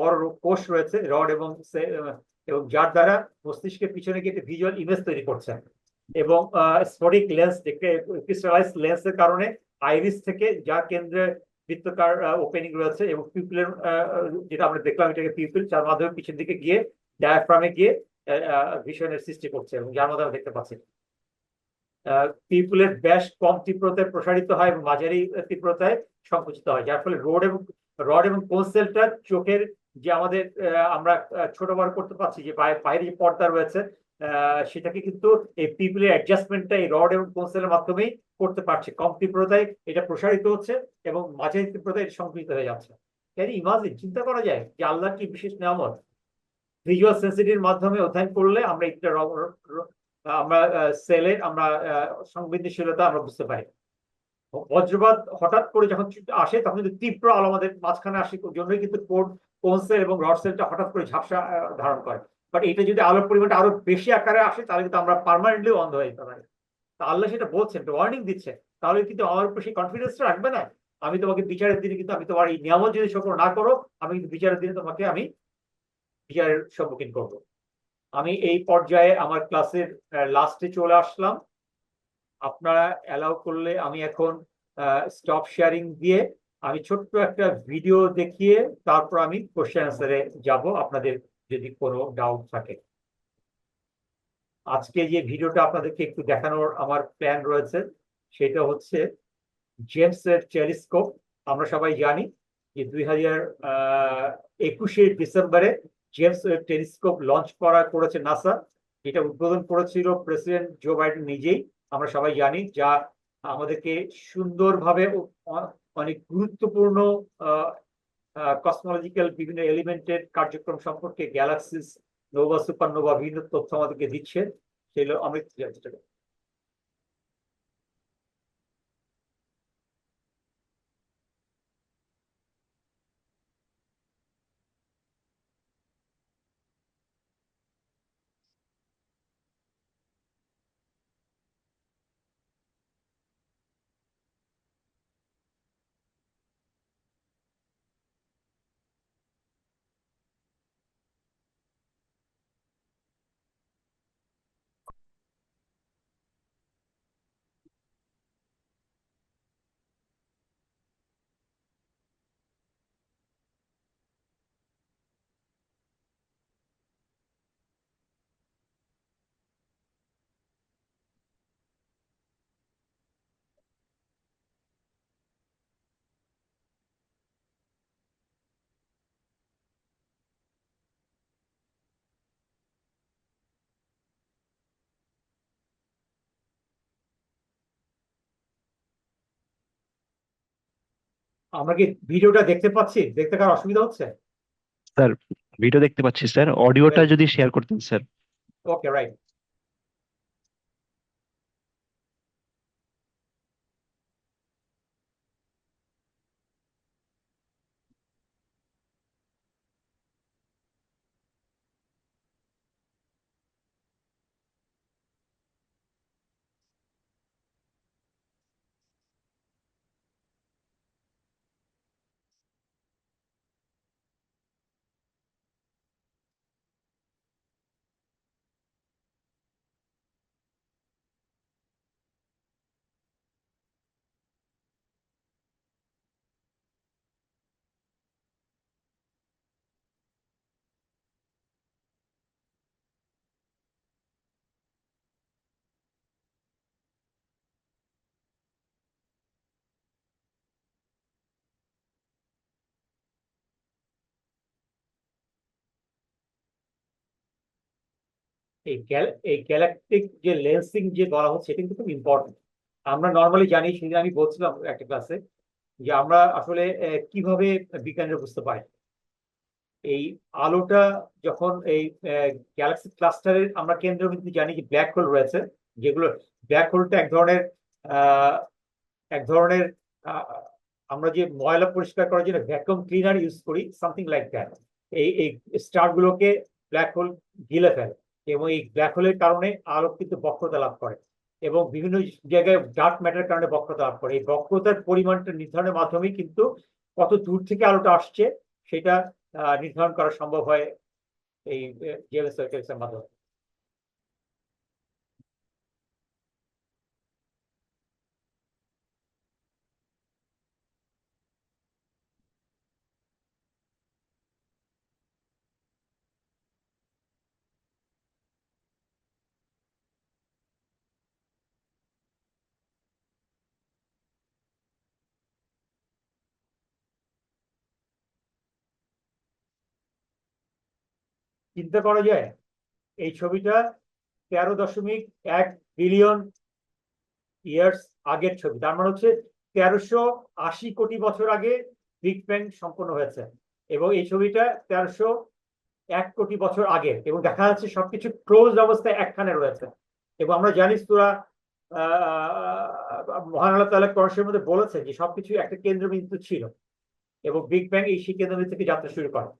বড় কোষ রয়েছে, রড এবং যার দ্বারা মস্তিষ্কের পিছনে গিয়ে ভিজুয়াল ইমেজ তৈরি করছে। এবং স্ফটিক লেন্স ক্রিস্টালাইজ লেন্সের কারণে আইরিস থেকে যা কেন্দ্রে বৃত্তাকার ওপেনিং রয়েছে এবং পিউপিলের যেটা আমরা দেখলাম এটাকে পিউপিল, যার মাধ্যমে পিছন দিকে গিয়ে ডায়াফ্রামে গিয়ে ভিশনের সৃষ্টি করছে এবং যার মাধ্যমে আমরা দেখতে পাচ্ছি। পিপুলের ব্যাস কম তীব্রতায় প্রসারিত হয় এবং মাঝারি তীব্রতায় সংকুচিত হয়, যার ফলে রড এবং কোন সেলটা চোখের যে আমাদের আমরা ছোট বড় করতে পারছি যে বাইরে যে পর্দা রয়েছে সেটাকে কিন্তু এই পিপুলের অ্যাডজাস্টমেন্টটা এই রড এবং কোন সেলের মাধ্যমেই করতে পারছে। কম তীব্রতায় এটা প্রসারিত হচ্ছে এবং মাঝারি তীব্রতায় এটা সংকুচিত হয়ে যাচ্ছে। ক্যান ইউ ইমাজিন, চিন্তা করা যায় যে আল্লাহর কি বিশেষ নিয়ামত। ভিজুয়াল সেন্সিটিভিটির মাধ্যমে অধ্যয়ন করলে আমরা এটা আমরা সেলের আমরা সংবেদনশীলতা আমরা বুঝতে পারি। বজ্রপাত হঠাৎ করে যখন আসে তখন কিন্তু তীব্র আলো আমাদের মাঝখানে আসে, জন্যই কিন্তু কোন সেল এবং রড সেলটা হঠাৎ করে ঝাপসা ধারণ করে। বাট এটা যদি আলোর পরিমাণটা আরো বেশি আকারে আসে তাহলে কিন্তু আমরা পার্মানেন্টলি অন্ধ হয়ে যেতে পারি। তা আল্লাহ সেটা বলছেন, ওয়ার্নিং দিচ্ছে, তাহলে কিন্তু আমার উপর সেই কনফিডেন্সটা রাখবে না। আমি তোমাকে বিচারের দিনে কিন্তু আমি তোমার এই নিয়ামত যদি সকল না করো, আমি কিন্তু বিচারের দিনে তোমাকে আমি বিচারের সম্মুখীন করবো। আমি এই পর্যায়ে আমার ক্লাসের লাস্টে চলে আসলাম। আপনারা অ্যালাউ করলে আমি এখন স্টপ শেয়ারিং দিয়ে আমি ছোট্ট একটা ভিডিও দেখিয়ে তারপর আমি কোশ্চেন আনসারে যাব, আপনাদের যদি কোনো ডাউট থাকে। আজকে যে ভিডিওটা আপনাদেরকে একটু দেখানোর আমার প্ল্যান রয়েছে সেটা হচ্ছে জেমস এর টেলিস্কোপ। আমরা সবাই জানি যে 2021 ডিসেম্বরে জেমস ওয়েব টেলিস্কোপ লঞ্চ করেছে নাসা, যেটা উদ্বোধন করেছিল প্রেসিডেন্ট জো বাইডেন নিজেই। আমরা সবাই জানি যা আমাদেরকে সুন্দরভাবে অনেক গুরুত্বপূর্ণ কসমোলজিক্যাল বিভিন্ন এলিমেন্টের কার্যক্রম সম্পর্কে, গ্যালাক্সিস, নোভা, সুপারনোভা বিভিন্ন তথ্য আমাদেরকে দিচ্ছে। সেগুলো আমরা চেষ্টা করি। আমরা কি ভিডিওটা দেখতে পাচ্ছি? দেখতে কার অসুবিধা হচ্ছে? স্যার, ভিডিও দেখতে পাচ্ছি স্যার, অডিওটা যদি শেয়ার করতেন স্যার। ওকে, রাইট। এই গ্যালাকটিক যে লেন্সিং যে বলা হচ্ছে এটা কিন্তু খুব ইম্পর্টেন্ট। আমরা নর্মালি জানি, সেদিন আমি বলছিলাম একটা ক্লাসে, যে আমরা আসলে কিভাবে বিজ্ঞানীরা বুঝতে পারি এই আলোটা যখন এই গ্যালাক্সি ক্লাস্টারের আমরা কেন্দ্রবিন্দু জানি যে ব্ল্যাক হোল রয়েছে, যেগুলো ব্ল্যাক হোলটা আহ, এক ধরনের আহ, আমরা যে ময়লা পরিষ্কার করার জন্য ভ্যাকুয়াম ক্লিনার ইউজ করি, সামথিং লাইক দ্যাট। এই স্টার গুলোকে ব্ল্যাক হোল গিলে ফেলে, এবং এই ব্ল্যাক হোলের কারণে আলো কিন্তু বক্রতা লাভ করে, এবং বিভিন্ন জায়গায় ডার্ক ম্যাটার কারণে বক্রতা লাভ করে। এই বক্রতার পরিমাণটা নির্ধারণের মাধ্যমেই কিন্তু কত দূর থেকে আলোটা আসছে সেটা নির্ধারণ করা সম্ভব হয় এই জেমস সার্কেলস এর মাধ্যমে। চিন্তা করা যায় এই ছবিটা 13.1 বিলিয়ন ইয়ার্স আগের ছবি, তার মানে হচ্ছে 1380 কোটি বছর আগে বিগ ব্যাং সম্পন্ন হয়েছে, এবং এই ছবিটা 1301 কোটি বছর আগে, এবং দেখা যাচ্ছে সবকিছু ক্লোজ অবস্থায় একখানে রয়েছে। এবং আমরা জানি সূরা মহান আল্লাহ তাআলা কোরআনের মধ্যে বলেছে যে সবকিছু একটা কেন্দ্রবিন্দু ছিল, এবং বিগ ব্যাং এই সেই কেন্দ্রবিন্দু থেকে যাত্রা শুরু করে।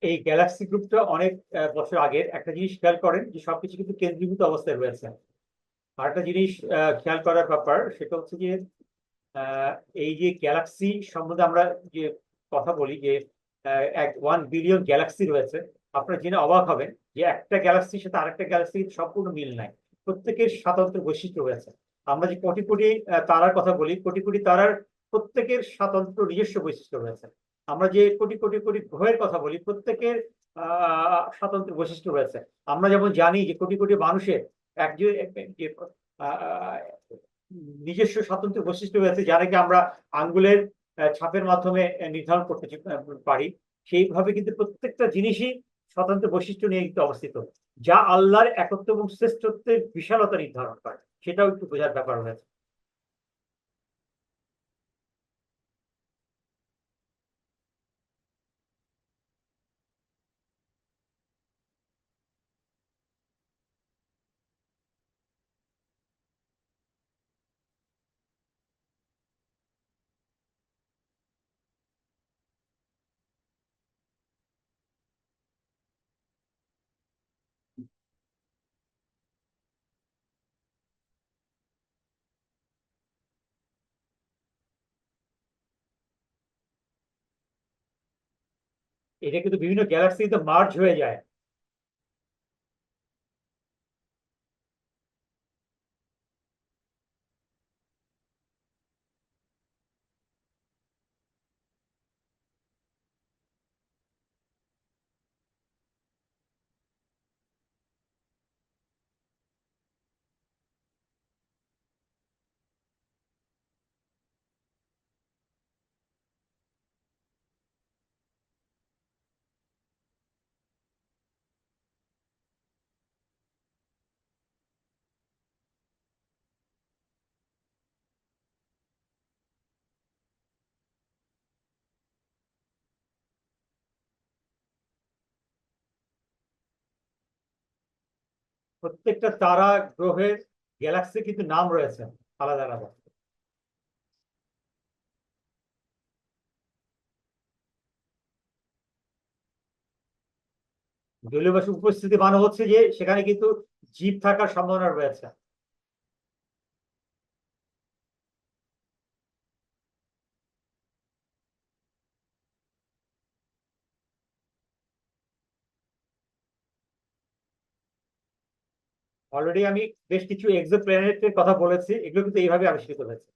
এই গ্যালাক্সি গ্রুপটা অনেক বছর আগের। একটা জিনিস খেয়াল করেন যে সবকিছু কিন্তু কেন্দ্রীভূত অবস্থায় রয়েছে। আর একটা জিনিস খেয়াল করার ব্যাপার, সেটা হচ্ছে যে আহ, এই যে গ্যালাক্সি সম্বন্ধে আমরা যে কথা বলি যে 1 বিলিয়ন গ্যালাক্সি রয়েছে, আপনারা জেনে অবাক হবেন যে একটা গ্যালাক্সির সাথে আরেকটা গ্যালাক্সির সম্পূর্ণ মিল নাই। প্রত্যেকের স্বতন্ত্র বৈশিষ্ট্য রয়েছে। আমরা যে কোটি কোটি তারার কথা বলি, কোটি কোটি তারার প্রত্যেকের স্বতন্ত্র নিজস্ব বৈশিষ্ট্য রয়েছে। আমরা যে কোটি কোটি কোটি গ্রহের কথা বলি, প্রত্যেকের স্বতন্ত্র বৈশিষ্ট্য রয়েছে। আমরা যেমন জানি যে কোটি কোটি মানুষের একজন যে নিজস্ব স্বতন্ত্র বৈশিষ্ট্য রয়েছে, যা নাকি আমরা আঙ্গুলের ছাপের মাধ্যমে নির্ধারণ করতে পারি। সেইভাবে কিন্তু প্রত্যেকটা জিনিসই স্বতন্ত্র বৈশিষ্ট্য নিয়ে কিন্তু অবস্থিত, যা আল্লাহর একত্ব এবং শ্রেষ্ঠত্বের বিশালতা নির্ধারণ করে। সেটাও একটু বোঝার ব্যাপার রয়েছে। এটা কিন্তু বিভিন্ন গ্যালাক্সিতে মার্জ হয়ে যায়। প্রত্যেকটা তারা, গ্রহের, গ্যালাক্সি কিন্তু নাম রয়েছে আলাদা আলাদা। জলীয় বাষ্পের উপস্থিতি মানে হচ্ছে যে সেখানে কিন্তু জীব থাকার সম্ভাবনা রয়েছে। অলরেডি আমি বেশ কিছু এক্সোপ্ল্যানেটের কথা বলেছি, এগুলো কিন্তু এইভাবে আবিষ্কৃত হয়েছে।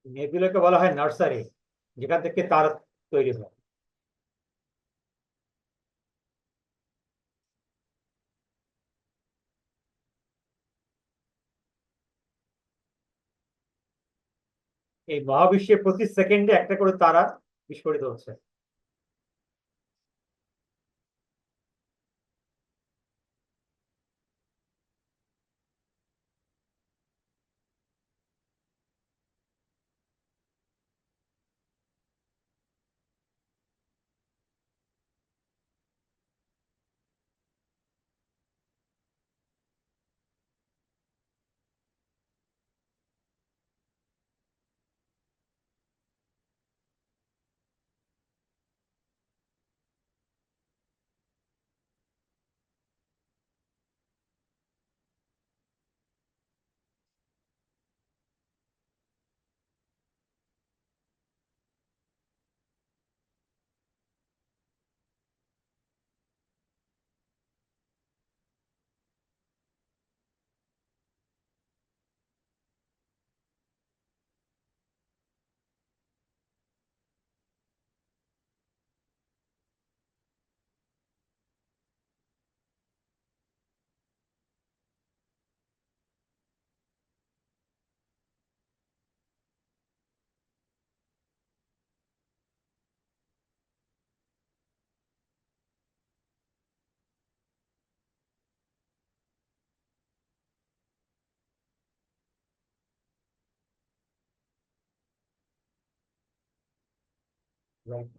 নেবুলাকে বলা হয় নার্সারি, যেখান থেকে তারা তৈরি হয়। এই মহাবিশ্বে প্রতি সেকেন্ডে একটা করে তারা বিস্ফোরিত হচ্ছে।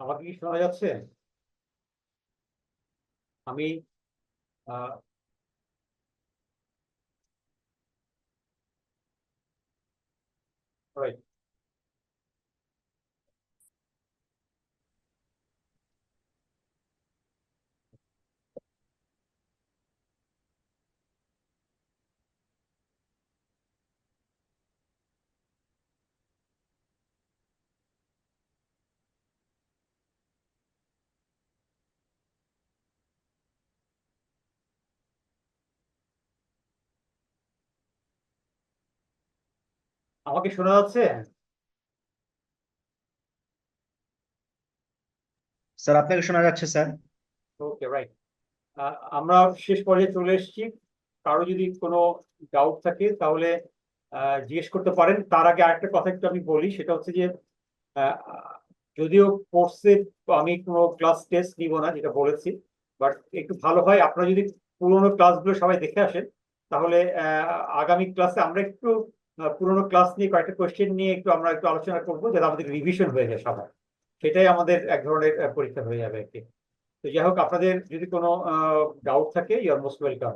আমাকে কি শোনা যাচ্ছে? আমি আহ right. আমাকে শোনা যাচ্ছে? স্যার আপনাকে শোনা যাচ্ছে স্যার। ওকে, রাইট। আমরা শেষ পর্যায়ে চলে এসেছি। কারো যদি কোনো ডাউট থাকে তাহলে জিজ্ঞেস করতে পারেন। তার আগে আরেকটা কথা একটু আমি বলি, সেটা হচ্ছে যে আহ, যদিও কোর্সে আমি কোনো ক্লাস টেস্ট নিব না, যেটা বলেছি, বাট একটু ভালো হয় আপনারা যদি পুরোনো ক্লাসগুলো সবাই দেখে আসেন, তাহলে আগামী ক্লাসে আমরা একটু পুরোনো ক্লাস নিয়ে কয়েকটা কোয়েশ্চেন নিয়ে আমরা একটু আলোচনা করবো, যাতে আমাদের রিভিশন হয়ে যায় সবার। সেটাই আমাদের এক ধরনের পরীক্ষা হয়ে যাবে আর কি। তো যাই হোক, আপনাদের যদি কোনো ডাউট থাকে, ইউ আর মোস্ট ওয়েলকাম।